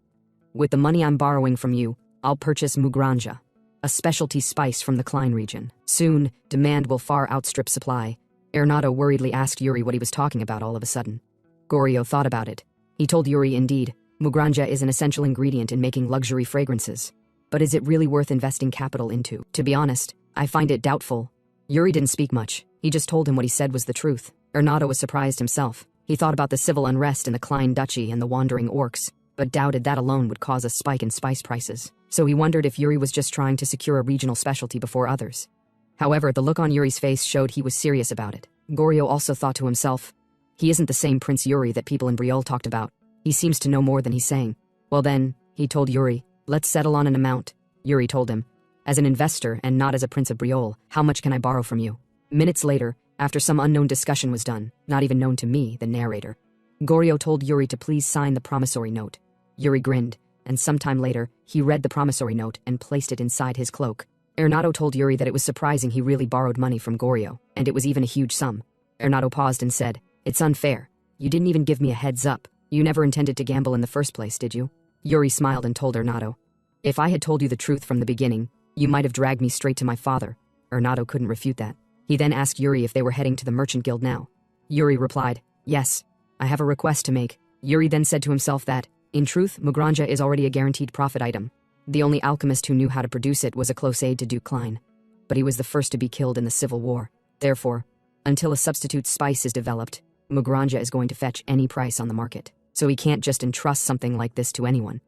"With the money I'm borrowing from you, I'll purchase mugranja, a specialty spice from the Klein region. Soon, demand will far outstrip supply." Ernado worriedly asked Yuri what he was talking about all of a sudden. Goryo thought about it. He told Yuri indeed, mugranja is an essential ingredient in making luxury fragrances. But is it really worth investing capital into? To be honest, I find it doubtful. Yuri didn't speak much. He just told him what he said was the truth. Ernado was surprised himself. He thought about the civil unrest in the Klein Duchy and the wandering orcs. but doubted that alone would cause a spike in spice prices. So he wondered if Yuri was just trying to secure a regional specialty before others. However, the look on Yuri's face showed he was serious about it. Goryo also thought to himself, he isn't the same Prince Yuri that people in Briol talked about. He seems to know more than he's saying. Well then, he told Yuri, let's settle on an amount. Yuri told him, as an investor and not as a Prince of Briol, how much can I borrow from you? Minutes later, after some unknown discussion was done, not even known to me, the narrator, Goryo told Yuri to please sign the promissory note. Yuri grinned, and sometime later, he read the promissory note and placed it inside his cloak. Ernado told Yuri that it was surprising he really borrowed money from Goryo, and it was even a huge sum. Ernado paused and said, it's unfair. You didn't even give me a heads up. You never intended to gamble in the first place, did you? Yuri smiled and told Ernado, if I had told you the truth from the beginning, you might have dragged me straight to my father. Ernado couldn't refute that. He then asked Yuri if they were heading to the Merchant Guild now. Yuri replied, yes, I have a request to make. Yuri then said to himself that, in truth, Mugranja is already a guaranteed profit item. The only alchemist who knew how to produce it was a close aide to Duke Klein. But he was the first to be killed in the Civil War. Therefore, until a substitute spice is developed, Mugranja is going to fetch any price on the market. So he can't just entrust something like this to anyone.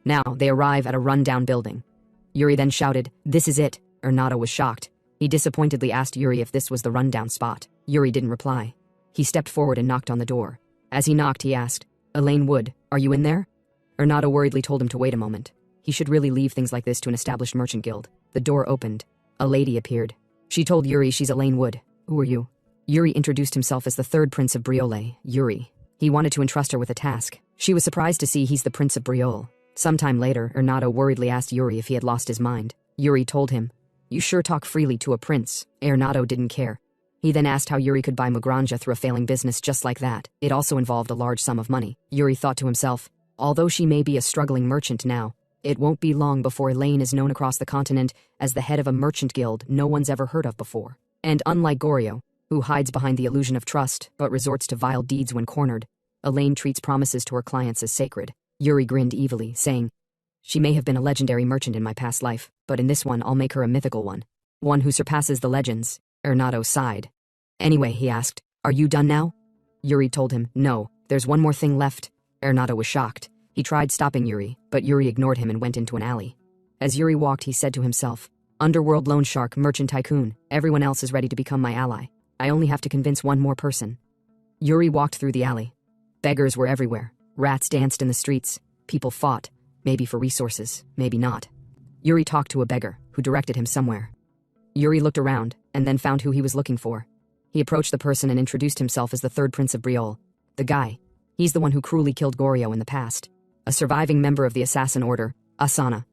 Now, they arrive at a run-down building. Yuri then shouted, this is it. Ernado was shocked. He disappointedly asked Yuri if this was the rundown spot. Yuri didn't reply. He stepped forward and knocked on the door. As he knocked, he asked, Elaine Wood, are you in there? Ernado worriedly told him to wait a moment. He should really leave things like this to an established merchant guild. The door opened. A lady appeared. She told Yuri she's Elaine Wood. Who are you? Yuri introduced himself as the third Prince of Briole, Yuri. He wanted to entrust her with a task. She was surprised to see he's the Prince of Briole. Sometime later, Ernado worriedly asked Yuri if he had lost his mind. Yuri told him, you sure talk freely to a prince. Ernado didn't care. He then asked how Yuri could buy Mugranja through a failing business just like that. It also involved a large sum of money. Yuri thought to himself, although she may be a struggling merchant now, it won't be long before Elaine is known across the continent as the head of a merchant guild no one's ever heard of before. And unlike Goryo, who hides behind the illusion of trust but resorts to vile deeds when cornered, Elaine treats promises to her clients as sacred. Yuri grinned evilly, saying, she may have been a legendary merchant in my past life, but in this one I'll make her a mythical one. One who surpasses the legends. Ernado sighed. Anyway, he asked, are you done now? Yuri told him, no, there's one more thing left. Ernado was shocked. He tried stopping Yuri, but Yuri ignored him and went into an alley. As Yuri walked, he said to himself, underworld loan shark, merchant tycoon, everyone else is ready to become my ally. I only have to convince one more person. Yuri walked through the alley. Beggars were everywhere. Rats danced in the streets. People fought, maybe for resources, maybe not. Yuri talked to a beggar, who directed him somewhere. Yuri looked around, and then found who he was looking for. He approached the person and introduced himself as the third Prince of Briol. The guy. He's the one who cruelly killed Goryo in the past. A surviving member of the assassin order, Asana.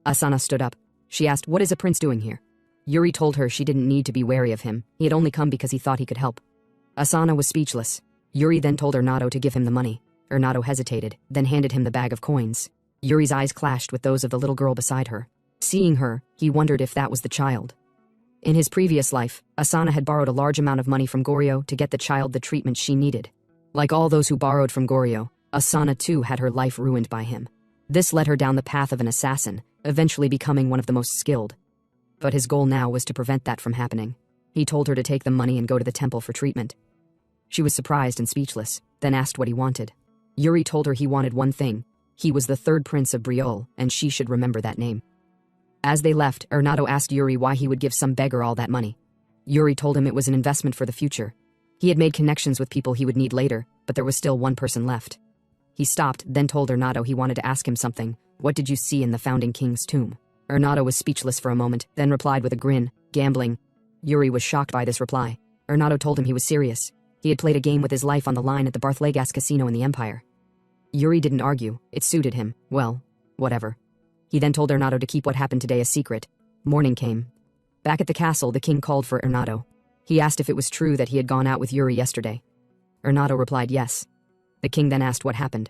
Asana stood up. She asked, what is a prince doing here? Yuri told her she didn't need to be wary of him. He had only come because he thought he could help. Asana was speechless. Yuri then told Ernado to give him the money. Ernado hesitated, then handed him the bag of coins. Yuri's eyes clashed with those of the little girl beside her. Seeing her, he wondered if that was the child. In his previous life, Asana had borrowed a large amount of money from Goryo to get the child the treatment she needed. Like all those who borrowed from Goryo, Asana too had her life ruined by him. This led her down the path of an assassin, eventually becoming one of the most skilled. But his goal now was to prevent that from happening. He told her to take the money and go to the temple for treatment. She was surprised and speechless, then asked what he wanted. Yuri told her he wanted one thing. He was the third Prince of Briol, and she should remember that name. As they left, Ernado asked Yuri why he would give some beggar all that money. Yuri told him it was an investment for the future. He had made connections with people he would need later, but there was still one person left. He stopped, then told Ernado he wanted to ask him something. What did you see in the founding king's tomb? Ernado was speechless for a moment, then replied with a grin, gambling. Yuri was shocked by this reply. Ernado told him he was serious. He had played a game with his life on the line at the Barthlegas casino in the Empire. Yuri didn't argue. It suited him. Well, whatever. He then told Ernado to keep what happened today a secret. Morning came. Back at the castle, the king called for Ernado. He asked if it was true that he had gone out with Yuri yesterday. Ernado replied yes. The king then asked what happened.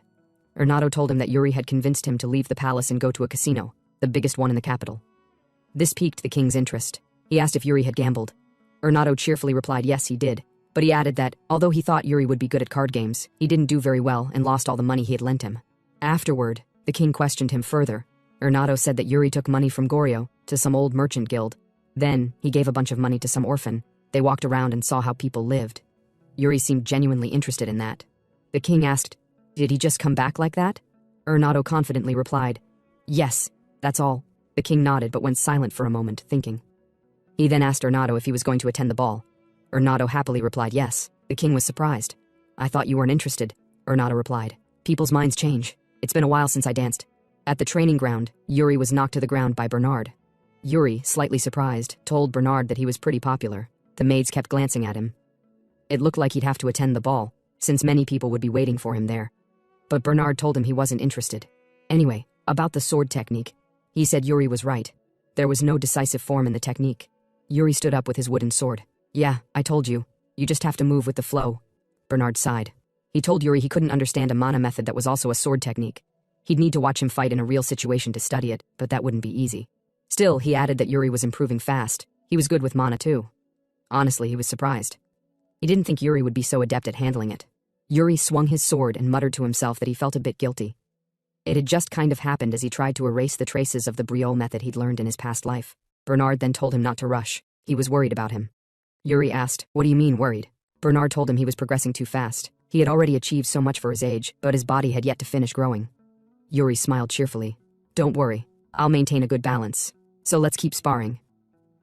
Ernado told him that Yuri had convinced him to leave the palace and go to a casino, the biggest one in the capital. This piqued the king's interest. He asked if Yuri had gambled. Ernado cheerfully replied yes, he did. But he added that, although he thought Yuri would be good at card games, he didn't do very well and lost all the money he had lent him. Afterward, the king questioned him further. Ernado said that Yuri took money from Goryo to some old merchant guild. Then, he gave a bunch of money to some orphan. They walked around and saw how people lived. Yuri seemed genuinely interested in that. The king asked, did he just come back like that? Ernado confidently replied, "Yes, that's all." The king nodded but went silent for a moment, thinking. He then asked Ernado if he was going to attend the ball. Ernado happily replied yes. The king was surprised. "I thought you weren't interested," Ernado replied. "People's minds change. It's been a while since I danced." At the training ground, Yuri was knocked to the ground by Bernard. Yuri, slightly surprised, told Bernard that he was pretty popular. The maids kept glancing at him. It looked like he'd have to attend the ball, since many people would be waiting for him there. But Bernard told him he wasn't interested. Anyway, about the sword technique. He said Yuri was right. There was no decisive form in the technique. Yuri stood up with his wooden sword. "Yeah, I told you. You just have to move with the flow." Bernard sighed. He told Yuri he couldn't understand a mana method that was also a sword technique. He'd need to watch him fight in a real situation to study it, but that wouldn't be easy. Still, he added that Yuri was improving fast. He was good with mana too. Honestly, he was surprised. He didn't think Yuri would be so adept at handling it. Yuri swung his sword and muttered to himself that he felt a bit guilty. It had just kind of happened as he tried to erase the traces of the Briole method he'd learned in his past life. Bernard then told him not to rush. He was worried about him. Yuri asked, "What do you mean, worried?" Bernard told him he was progressing too fast. He had already achieved so much for his age, but his body had yet to finish growing. Yuri smiled cheerfully. "Don't worry. I'll maintain a good balance. So let's keep sparring."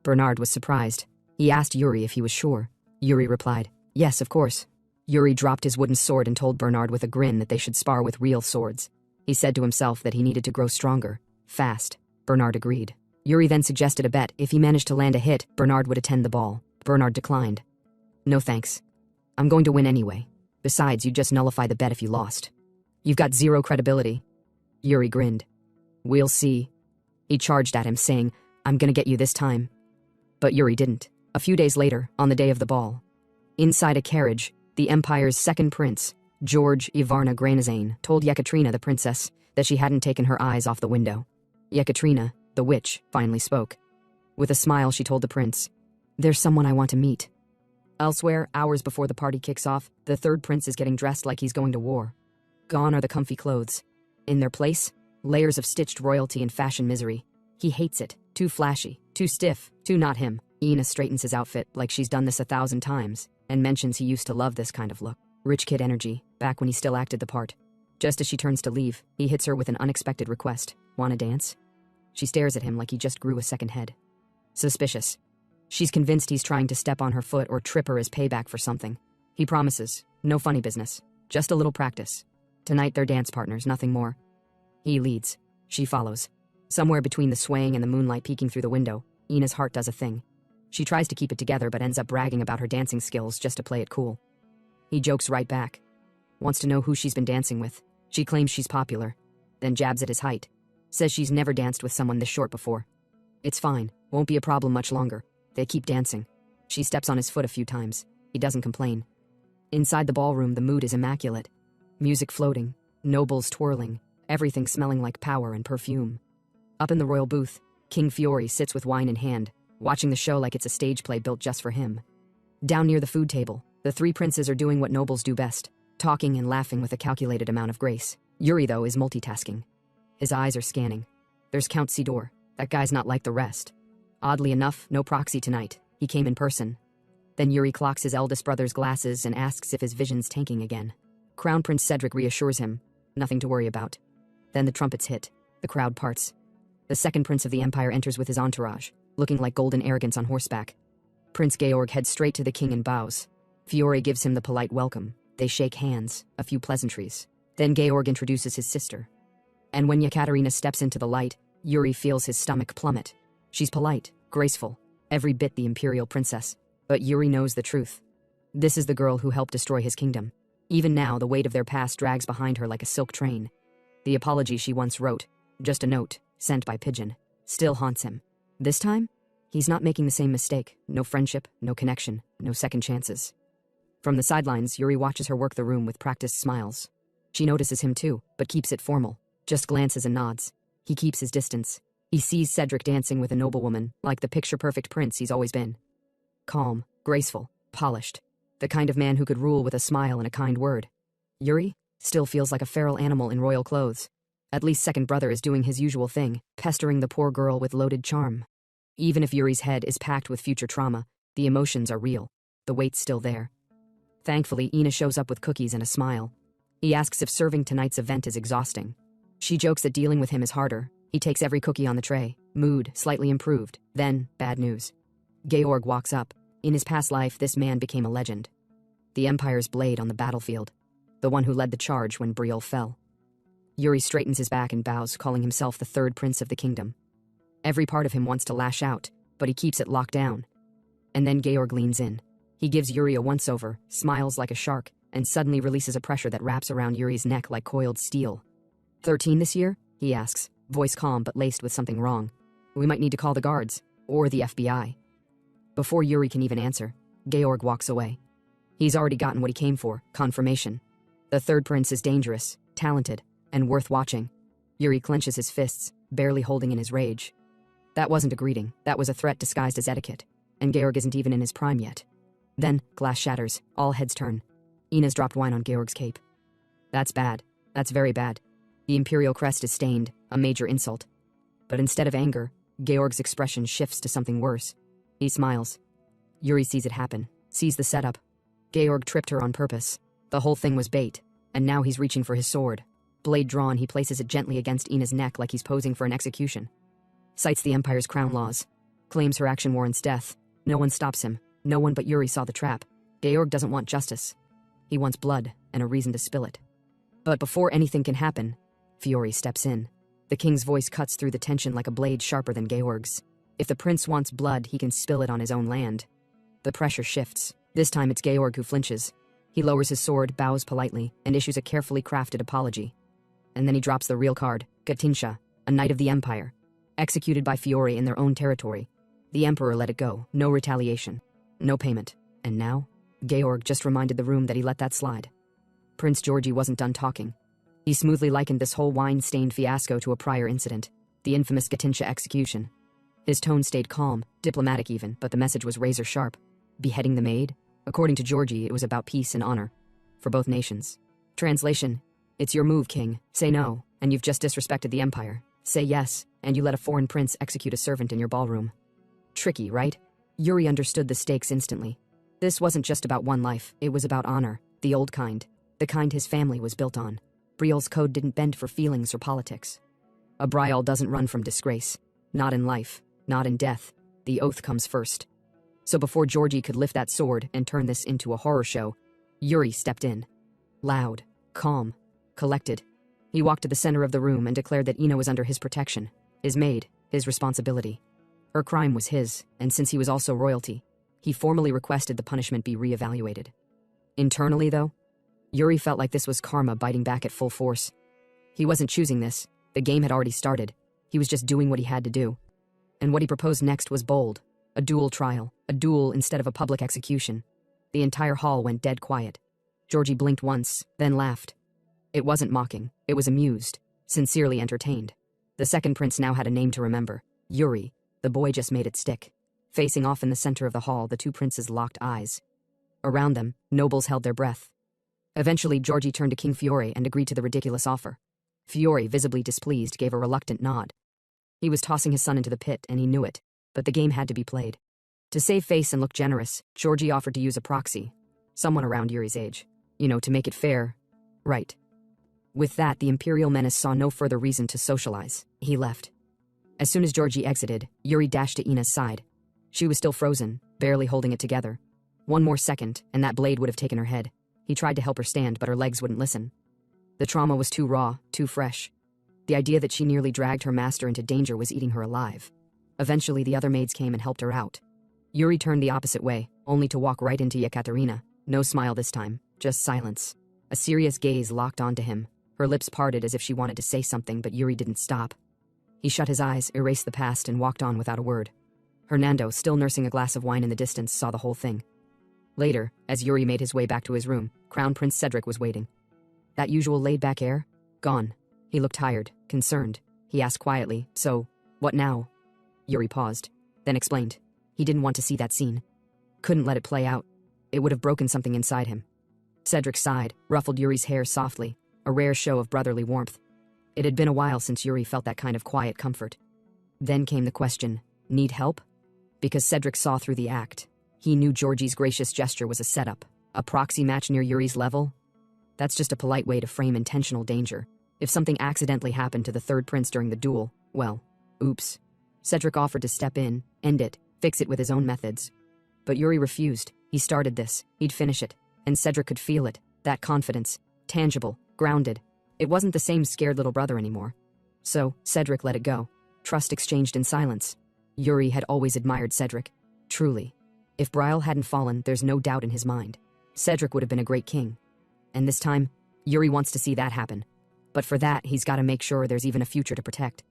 Bernard was surprised. He asked Yuri if he was sure. Yuri replied, "Yes, of course." Yuri dropped his wooden sword and told Bernard with a grin that they should spar with real swords. He said to himself that he needed to grow stronger, fast. Bernard agreed. Yuri then suggested a bet. If he managed to land a hit, Bernard would attend the ball. Bernard declined. "No thanks. I'm going to win anyway. Besides, you'd just nullify the bet if you lost. You've got zero credibility." Yuri grinned. "We'll see." He charged at him, saying, "I'm gonna get you this time." But Yuri didn't. A few days later, on the day of the ball, inside a carriage, the Empire's second prince, George Ivarna Granazane, told Yekaterina the princess that she hadn't taken her eyes off the window. Yekaterina, the witch, finally spoke. With a smile, she told the prince, "There's someone I want to meet." Elsewhere, hours before the party kicks off, the third prince is getting dressed like he's going to war. Gone are the comfy clothes. In their place, layers of stitched royalty and fashion misery. He hates it. Too flashy, too stiff, too not him. Ina straightens his outfit like she's done this 1,000 times, and mentions he used to love this kind of look. Rich kid energy, back when he still acted the part. Just as she turns to leave, he hits her with an unexpected request. "Wanna dance?" She stares at him like he just grew a second head. Suspicious. She's convinced he's trying to step on her foot or trip her as payback for something. He promises, no funny business, just a little practice. Tonight they're dance partners, nothing more. He leads. She follows. Somewhere between the swaying and the moonlight peeking through the window, Ina's heart does a thing. She tries to keep it together but ends up bragging about her dancing skills just to play it cool. He jokes right back. Wants to know who she's been dancing with. She claims she's popular, then jabs at his height. Says she's never danced with someone this short before. It's fine, won't be a problem much longer. They keep dancing. She steps on his foot a few times. He doesn't complain. Inside the ballroom, the mood is immaculate. Music floating, nobles twirling, everything smelling like power and perfume. Up in the royal booth, King Fiore sits with wine in hand, watching the show like it's a stage play built just for him. Down near the food table, the three princes are doing what nobles do best, talking and laughing with a calculated amount of grace. Yuri, though, is multitasking. His eyes are scanning. There's Count Sidor. That guy's not like the rest. Oddly enough, no proxy tonight. He came in person. Then Yuri clocks his eldest brother's glasses and asks if his vision's tanking again. Crown Prince Cedric reassures him. Nothing to worry about. Then the trumpets hit. The crowd parts. The second prince of the empire enters with his entourage, looking like golden arrogance on horseback. Prince Georg heads straight to the king and bows. Fiore gives him the polite welcome. They shake hands, a few pleasantries. Then Georg introduces his sister. And when Yekaterina steps into the light, Yuri feels his stomach plummet. She's polite, graceful, every bit the imperial princess. But Yuri knows the truth. This is the girl who helped destroy his kingdom. Even now, the weight of their past drags behind her like a silk train. The apology she once wrote, just a note, sent by pigeon, still haunts him. This time, he's not making the same mistake. No friendship, no connection, no second chances. From the sidelines, Yuri watches her work the room with practiced smiles. She notices him too, but keeps it formal, just glances and nods. He keeps his distance. He sees Cedric dancing with a noblewoman, like the picture-perfect prince he's always been. Calm, graceful, polished. The kind of man who could rule with a smile and a kind word. Yuri still feels like a feral animal in royal clothes. At least second brother is doing his usual thing, pestering the poor girl with loaded charm. Even if Yuri's head is packed with future trauma, the emotions are real. The weight's still there. Thankfully, Ina shows up with cookies and a smile. He asks if serving tonight's event is exhausting. She jokes that dealing with him is harder. He takes every cookie on the tray. Mood slightly improved. Then, bad news. Georg walks up. In his past life, this man became a legend. The Empire's blade on the battlefield. The one who led the charge when Brielle fell. Yuri straightens his back and bows, calling himself the third prince of the kingdom. Every part of him wants to lash out, but he keeps it locked down. And then Georg leans in. He gives Yuri a once-over, smiles like a shark, and suddenly releases a pressure that wraps around Yuri's neck like coiled steel. 13 this year? He asks, voice calm but laced with something wrong. We might need to call the guards, or the FBI. Before Yuri can even answer, Georg walks away. He's already gotten what he came for, confirmation. The third prince is dangerous, talented, and worth watching. Yuri clenches his fists, barely holding in his rage. That wasn't a greeting, that was a threat disguised as etiquette, and Georg isn't even in his prime yet. Then, glass shatters, all heads turn. Ina's dropped wine on Georg's cape. That's bad. That's very bad. The imperial crest is stained, a major insult. But instead of anger, Georg's expression shifts to something worse. He smiles. Yuri sees it happen, sees the setup. Georg tripped her on purpose. The whole thing was bait, and now he's reaching for his sword. Blade drawn, he places it gently against Ina's neck like he's posing for an execution. Cites the Empire's crown laws. Claims her action warrants death. No one stops him. No one but Yuri saw the trap. Georg doesn't want justice. He wants blood, and a reason to spill it. But before anything can happen, Fiore steps in. The king's voice cuts through the tension like a blade sharper than Georg's. If the prince wants blood, he can spill it on his own land. The pressure shifts. This time it's Georg who flinches. He lowers his sword, bows politely, and issues a carefully crafted apology. And then he drops the real card, Gatinsha, a knight of the Empire. Executed by Fiore in their own territory. The Emperor let it go, no retaliation. No payment. And now? Georg just reminded the room that he let that slide. Prince Georgi wasn't done talking. He smoothly likened this whole wine-stained fiasco to a prior incident, the infamous Gatinsha execution. His tone stayed calm, diplomatic even, but the message was razor-sharp. Beheading the maid? According to Georgi, it was about peace and honor. For both nations. Translation: it's your move, king. Say no, and you've just disrespected the Empire. Say yes, and you let a foreign prince execute a servant in your ballroom. Tricky, right? Yuri understood the stakes instantly. This wasn't just about one life, it was about honor, the old kind, the kind his family was built on. Brielle's code didn't bend for feelings or politics. A Brielle doesn't run from disgrace. Not in life, not in death. The oath comes first. So before Georgi could lift that sword and turn this into a horror show, Yuri stepped in. Loud, calm, collected. He walked to the center of the room and declared that Ina was under his protection, his maid, his responsibility. Her crime was his, and since he was also royalty, he formally requested the punishment be reevaluated. Internally, though, Yuri felt like this was karma biting back at full force. He wasn't choosing this. The game had already started. He was just doing what he had to do. And what he proposed next was bold. A dual trial. A duel instead of a public execution. The entire hall went dead quiet. Georgi blinked once, then laughed. It wasn't mocking. It was amused. Sincerely entertained. The second prince now had a name to remember. Yuri. The boy just made it stick. Facing off in the center of the hall, the two princes locked eyes. Around them, nobles held their breath. Eventually, Georgi turned to King Fiore and agreed to the ridiculous offer. Fiore, visibly displeased, gave a reluctant nod. He was tossing his son into the pit, and he knew it. But the game had to be played. To save face and look generous, Georgi offered to use a proxy. Someone around Yuri's age. To make it fair. Right. With that, the Imperial menace saw no further reason to socialize. He left. As soon as Georgi exited, Yuri dashed to Ina's side. She was still frozen, barely holding it together. One more second, and that blade would have taken her head. He tried to help her stand, but her legs wouldn't listen. The trauma was too raw, too fresh. The idea that she nearly dragged her master into danger was eating her alive. Eventually, the other maids came and helped her out. Yuri turned the opposite way, only to walk right into Yekaterina. No smile this time, just silence. A serious gaze locked onto him. Her lips parted as if she wanted to say something, but Yuri didn't stop. He shut his eyes, erased the past, and walked on without a word. Hernando, still nursing a glass of wine in the distance, saw the whole thing. Later, as Yuri made his way back to his room, Crown Prince Cedric was waiting. That usual laid-back air? Gone. He looked tired, concerned. He asked quietly, "So, what now?" Yuri paused, then explained. He didn't want to see that scene. Couldn't let it play out. It would have broken something inside him. Cedric sighed, ruffled Yuri's hair softly, a rare show of brotherly warmth. It had been a while since Yuri felt that kind of quiet comfort. Then came the question, need help? Because Cedric saw through the act. He knew Georgi's gracious gesture was a setup, a proxy match near Yuri's level. That's just a polite way to frame intentional danger. If something accidentally happened to the third prince during the duel, well, oops. Cedric offered to step in, end it, fix it with his own methods. But Yuri refused. He started this, he'd finish it, and Cedric could feel it, that confidence, tangible, grounded. It wasn't the same scared little brother anymore. So, Cedric let it go. Trust exchanged in silence. Yuri had always admired Cedric. Truly. If Brielle hadn't fallen, there's no doubt in his mind. Cedric would have been a great king. And this time, Yuri wants to see that happen. But for that, he's got to make sure there's even a future to protect.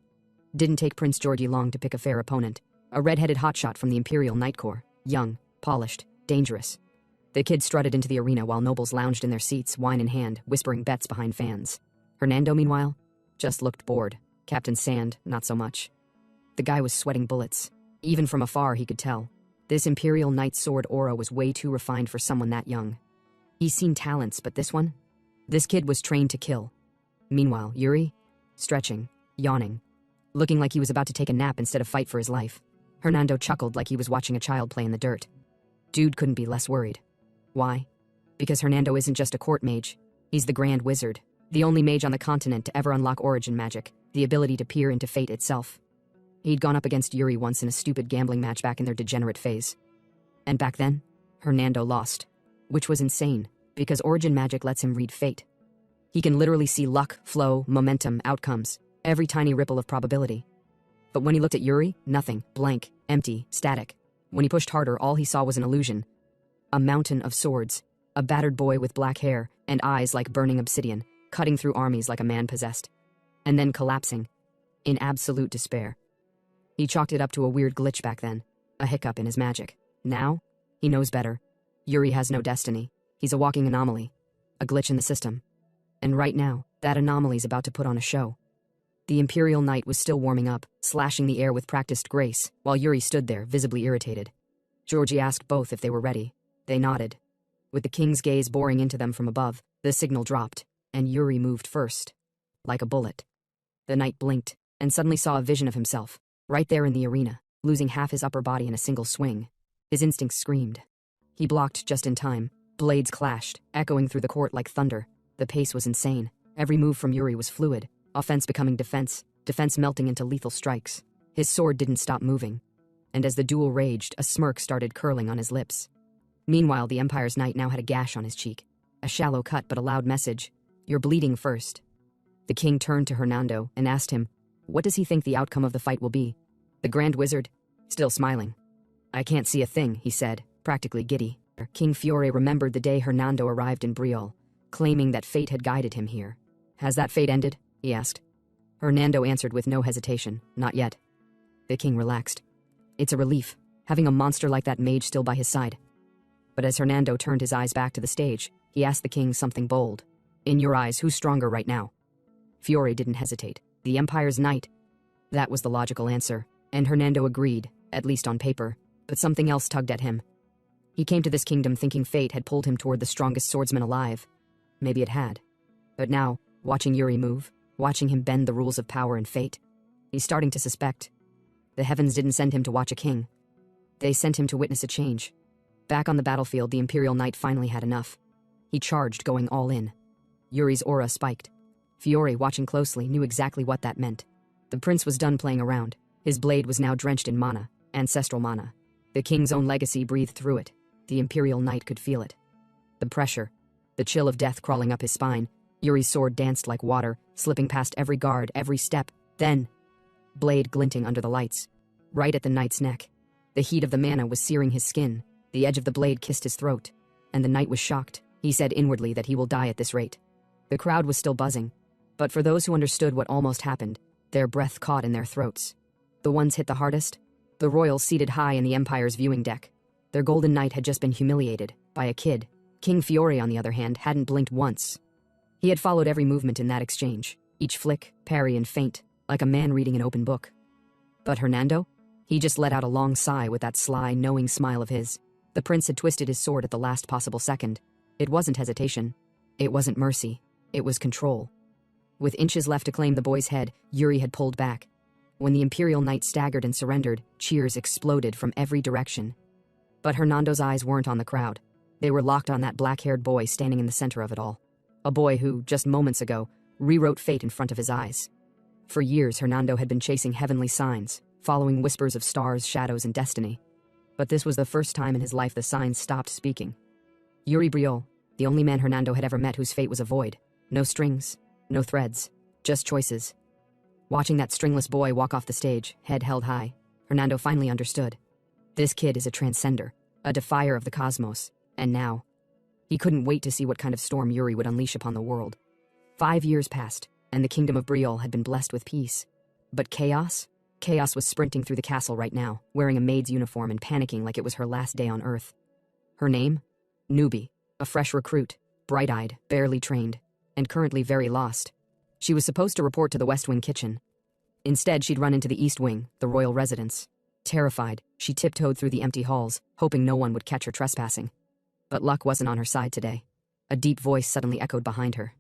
Didn't take Prince Georgi long to pick a fair opponent. A red-headed hotshot from the Imperial Knight Corps. Young, polished, dangerous. The kid strutted into the arena while nobles lounged in their seats, wine in hand, whispering bets behind fans. Hernando, meanwhile, just looked bored. Captain Sand, not so much. The guy was sweating bullets. Even from afar, he could tell. This Imperial Knight's sword aura was way too refined for someone that young. He's seen talents, but this one? This kid was trained to kill. Meanwhile, Yuri? Stretching, yawning, looking like he was about to take a nap instead of fight for his life. Hernando chuckled like he was watching a child play in the dirt. Dude couldn't be less worried. Why? Because Hernando isn't just a court mage. He's the Grand Wizard, the only mage on the continent to ever unlock origin magic, the ability to peer into fate itself. He'd gone up against Yuri once in a stupid gambling match back in their degenerate phase. And back then, Hernando lost. Which was insane, because origin magic lets him read fate. He can literally see luck, flow, momentum, outcomes, every tiny ripple of probability. But when he looked at Yuri, nothing, blank, empty, static. When he pushed harder, all he saw was an illusion. A mountain of swords, a battered boy with black hair and eyes like burning obsidian, cutting through armies like a man possessed. And then collapsing, in absolute despair. He chalked it up to a weird glitch back then, a hiccup in his magic. Now, he knows better. Yuri has no destiny. He's a walking anomaly, a glitch in the system. And right now, that anomaly's about to put on a show. The Imperial Knight was still warming up, slashing the air with practiced grace, while Yuri stood there, visibly irritated. Georgie asked both if they were ready. They nodded. With the king's gaze boring into them from above, the signal dropped, and Yuri moved first. Like a bullet. The knight blinked, and suddenly saw a vision of himself, right there in the arena, losing half his upper body in a single swing. His instincts screamed. He blocked just in time. Blades clashed, echoing through the court like thunder. The pace was insane. Every move from Yuri was fluid, offense becoming defense, defense melting into lethal strikes. His sword didn't stop moving. And as the duel raged, a smirk started curling on his lips. Meanwhile, the Empire's knight now had a gash on his cheek. A shallow cut but a loud message. "You're bleeding first." The king turned to Hernando and asked him, what does he think the outcome of the fight will be? The Grand Wizard, still smiling. "I can't see a thing," he said, practically giddy. King Fiore remembered the day Hernando arrived in Brielle, claiming that fate had guided him here. "Has that fate ended?" he asked. Hernando answered with no hesitation, "Not yet." The king relaxed. It's a relief, having a monster like that mage still by his side. But as Hernando turned his eyes back to the stage, he asked the king something bold. "In your eyes, who's stronger right now?" Fiore didn't hesitate. "The Empire's knight." That was the logical answer, and Hernando agreed, at least on paper, but something else tugged at him. He came to this kingdom thinking fate had pulled him toward the strongest swordsman alive. Maybe it had. But now, watching Yuri move, watching him bend the rules of power and fate, he's starting to suspect. The heavens didn't send him to watch a king. They sent him to witness a change. Back on the battlefield, the Imperial Knight finally had enough. He charged, going all in. Yuri's aura spiked. Fiore, watching closely, knew exactly what that meant. The prince was done playing around. His blade was now drenched in mana, ancestral mana. The king's own legacy breathed through it. The Imperial Knight could feel it. The pressure, the chill of death crawling up his spine. Yuri's sword danced like water, slipping past every guard, every step. Then, blade glinting under the lights, right at the knight's neck. The heat of the mana was searing his skin. The edge of the blade kissed his throat. And the knight was shocked. He said inwardly that he will die at this rate. The crowd was still buzzing. But for those who understood what almost happened, their breath caught in their throats. The ones hit the hardest? The royals seated high in the Empire's viewing deck. Their golden knight had just been humiliated by a kid. King Fiore, on the other hand, hadn't blinked once. He had followed every movement in that exchange, each flick, parry, and feint, like a man reading an open book. But Hernando? He just let out a long sigh with that sly, knowing smile of his. The prince had twisted his sword at the last possible second. It wasn't hesitation. It wasn't mercy. It was control. With inches left to claim the boy's head, Yuri had pulled back. When the Imperial Knight staggered and surrendered, cheers exploded from every direction. But Hernando's eyes weren't on the crowd. They were locked on that black-haired boy standing in the center of it all. A boy who, just moments ago, rewrote fate in front of his eyes. For years, Hernando had been chasing heavenly signs, following whispers of stars, shadows, and destiny. But this was the first time in his life the signs stopped speaking. Yuri Briol, the only man Hernando had ever met whose fate was a void. No strings, no threads, just choices. Watching that stringless boy walk off the stage, head held high, Hernando finally understood. This kid is a transcender, a defier of the cosmos, and now, he couldn't wait to see what kind of storm Yuri would unleash upon the world. 5 years passed, and the kingdom of Briol had been blessed with peace. But chaos? Chaos was sprinting through the castle right now, wearing a maid's uniform and panicking like it was her last day on Earth. Her name? Newbie, a fresh recruit, bright-eyed, barely trained, and currently very lost. She was supposed to report to the West Wing kitchen. Instead, she'd run into the East Wing, the royal residence. Terrified, she tiptoed through the empty halls, hoping no one would catch her trespassing. But luck wasn't on her side today. A deep voice suddenly echoed behind her.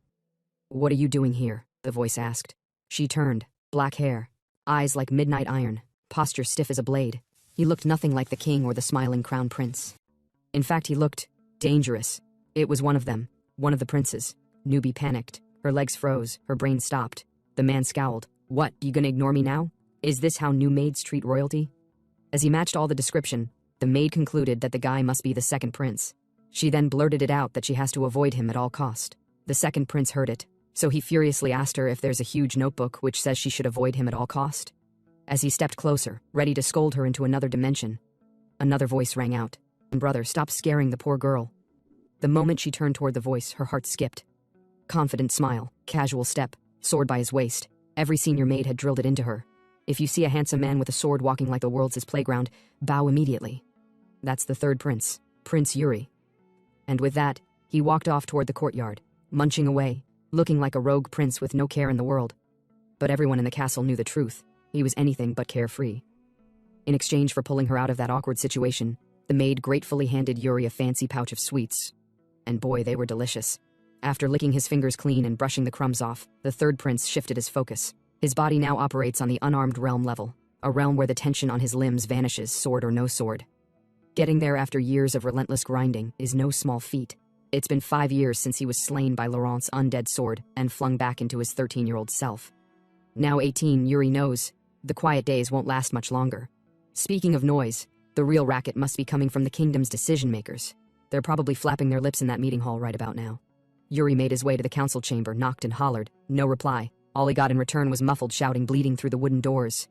"What are you doing here?" the voice asked. She turned, black hair, eyes like midnight iron, posture stiff as a blade. He looked nothing like the king or the smiling crown prince. In fact, he looked dangerous. It was one of them, one of the princes. Newbie panicked. Her legs froze, her brain stopped. The man scowled. "What, you gonna ignore me now? Is this how new maids treat royalty?" As he matched all the description, the maid concluded that the guy must be the second prince. She then blurted it out that she has to avoid him at all cost. The second prince heard it, so he furiously asked her if there's a huge notebook which says she should avoid him at all cost. As he stepped closer, ready to scold her into another dimension, another voice rang out. "Brother, stop scaring the poor girl." The moment she turned toward the voice, her heart skipped. Confident smile, casual step, sword by his waist. Every senior maid had drilled it into her. If you see a handsome man with a sword walking like the world's his playground, bow immediately. That's the third prince, Prince Yuri. And with that, he walked off toward the courtyard, munching away, looking like a rogue prince with no care in the world. But everyone in the castle knew the truth. He was anything but carefree. In exchange for pulling her out of that awkward situation, the maid gratefully handed Yuri a fancy pouch of sweets. And boy, they were delicious. After licking his fingers clean and brushing the crumbs off, the third prince shifted his focus. His body now operates on the unarmed realm level, a realm where the tension on his limbs vanishes, sword or no sword. Getting there after years of relentless grinding is no small feat. It's been 5 years since he was slain by Laurent's undead sword and flung back into his 13-year-old self. Now 18, Yuri knows the quiet days won't last much longer. Speaking of noise, the real racket must be coming from the kingdom's decision-makers. They're probably flapping their lips in that meeting hall right about now. Yuri made his way to the council chamber, knocked and hollered. No reply. All he got in return was muffled shouting bleeding through the wooden doors.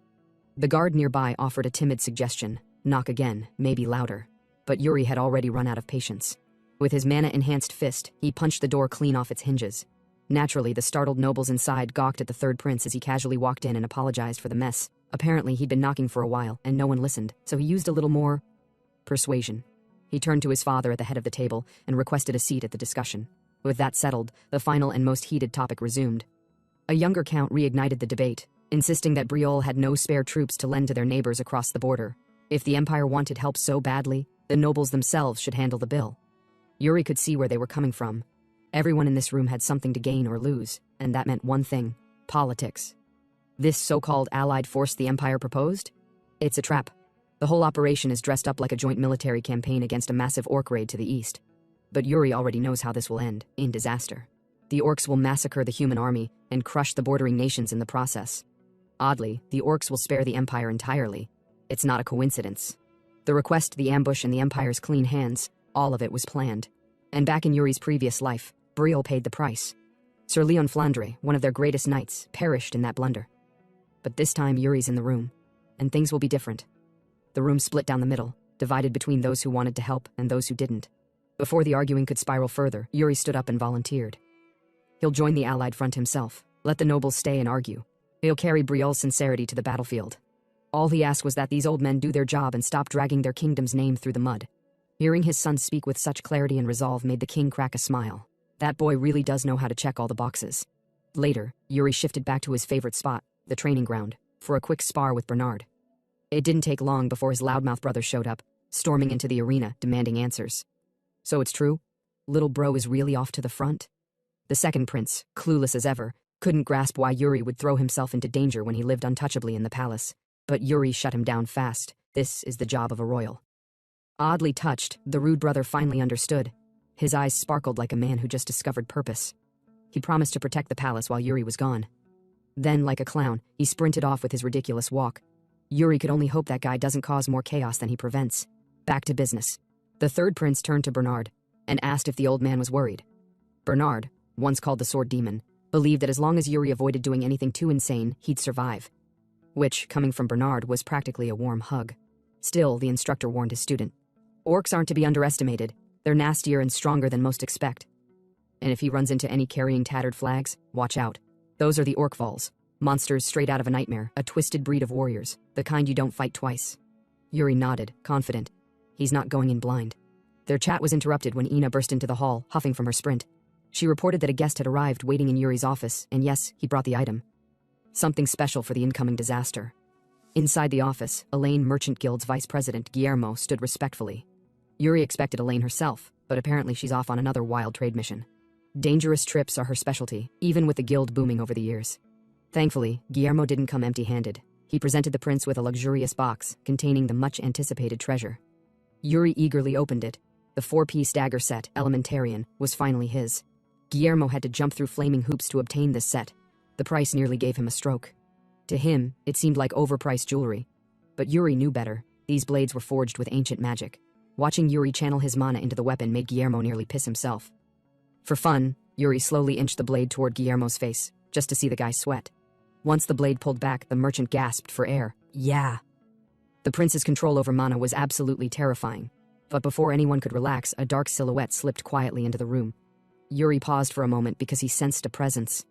The guard nearby offered a timid suggestion. Knock again, maybe louder. But Yuri had already run out of patience. With his mana-enhanced fist, he punched the door clean off its hinges. Naturally, the startled nobles inside gawked at the third prince as he casually walked in and apologized for the mess. Apparently, he'd been knocking for a while, and no one listened, so he used a little more persuasion. He turned to his father at the head of the table and requested a seat at the discussion. With that settled, the final and most heated topic resumed. A younger count reignited the debate, insisting that Briol had no spare troops to lend to their neighbors across the border. If the Empire wanted help so badly, the nobles themselves should handle the bill. Yuri could see where they were coming from. Everyone in this room had something to gain or lose, and that meant one thing: politics. This so-called allied force the Empire proposed? It's a trap. The whole operation is dressed up like a joint military campaign against a massive orc raid to the east. But Yuri already knows how this will end, in disaster. The orcs will massacre the human army and crush the bordering nations in the process. Oddly, the orcs will spare the Empire entirely. It's not a coincidence. The request, the ambush, and the Empire's clean hands, all of it was planned. And back in Yuri's previous life, Briol paid the price. Sir Leon Flandre, one of their greatest knights, perished in that blunder. But this time Yuri's in the room, and things will be different. The room split down the middle, divided between those who wanted to help and those who didn't. Before the arguing could spiral further, Yuri stood up and volunteered. He'll join the Allied front himself, let the nobles stay and argue. He'll carry Briol's sincerity to the battlefield. All he asked was that these old men do their job and stop dragging their kingdom's name through the mud. Hearing his son speak with such clarity and resolve made the king crack a smile. That boy really does know how to check all the boxes. Later, Yuri shifted back to his favorite spot, the training ground, for a quick spar with Bernard. It didn't take long before his loudmouth brother showed up, storming into the arena, demanding answers. So it's true? Little bro is really off to the front? The second prince, clueless as ever, couldn't grasp why Yuri would throw himself into danger when he lived untouchably in the palace. But Yuri shut him down fast. This is the job of a royal. Oddly touched, the rude brother finally understood. His eyes sparkled like a man who just discovered purpose. He promised to protect the palace while Yuri was gone. Then, like a clown, he sprinted off with his ridiculous walk. Yuri could only hope that guy doesn't cause more chaos than he prevents. Back to business. The third prince turned to Bernard and asked if the old man was worried. Bernard, once called the Sword Demon, believed that as long as Yuri avoided doing anything too insane, he'd survive. Which, coming from Bernard, was practically a warm hug. Still, the instructor warned his student. Orcs aren't to be underestimated. They're nastier and stronger than most expect. And if he runs into any carrying tattered flags, watch out. Those are the Orkvals, monsters straight out of a nightmare, a twisted breed of warriors, the kind you don't fight twice. Yuri nodded, confident. He's not going in blind. Their chat was interrupted when Ina burst into the hall, huffing from her sprint. She reported that a guest had arrived waiting in Yuri's office, and yes, he brought the item. Something special for the incoming disaster. Inside the office, Elaine Merchant Guild's vice president, Guillermo, stood respectfully. Yuri expected Elaine herself, but apparently she's off on another wild trade mission. Dangerous trips are her specialty, even with the guild booming over the years. Thankfully, Guillermo didn't come empty-handed. He presented the prince with a luxurious box containing the much-anticipated treasure. Yuri eagerly opened it. The 4-piece dagger set, Elementarian, was finally his. Guillermo had to jump through flaming hoops to obtain this set. The price nearly gave him a stroke. To him, it seemed like overpriced jewelry. But Yuri knew better. These blades were forged with ancient magic. Watching Yuri channel his mana into the weapon made Guillermo nearly piss himself. For fun, Yuri slowly inched the blade toward Guillermo's face, just to see the guy sweat. Once the blade pulled back, the merchant gasped for air. Yeah. The prince's control over mana was absolutely terrifying. But before anyone could relax, a dark silhouette slipped quietly into the room. Yuri paused for a moment because he sensed a presence.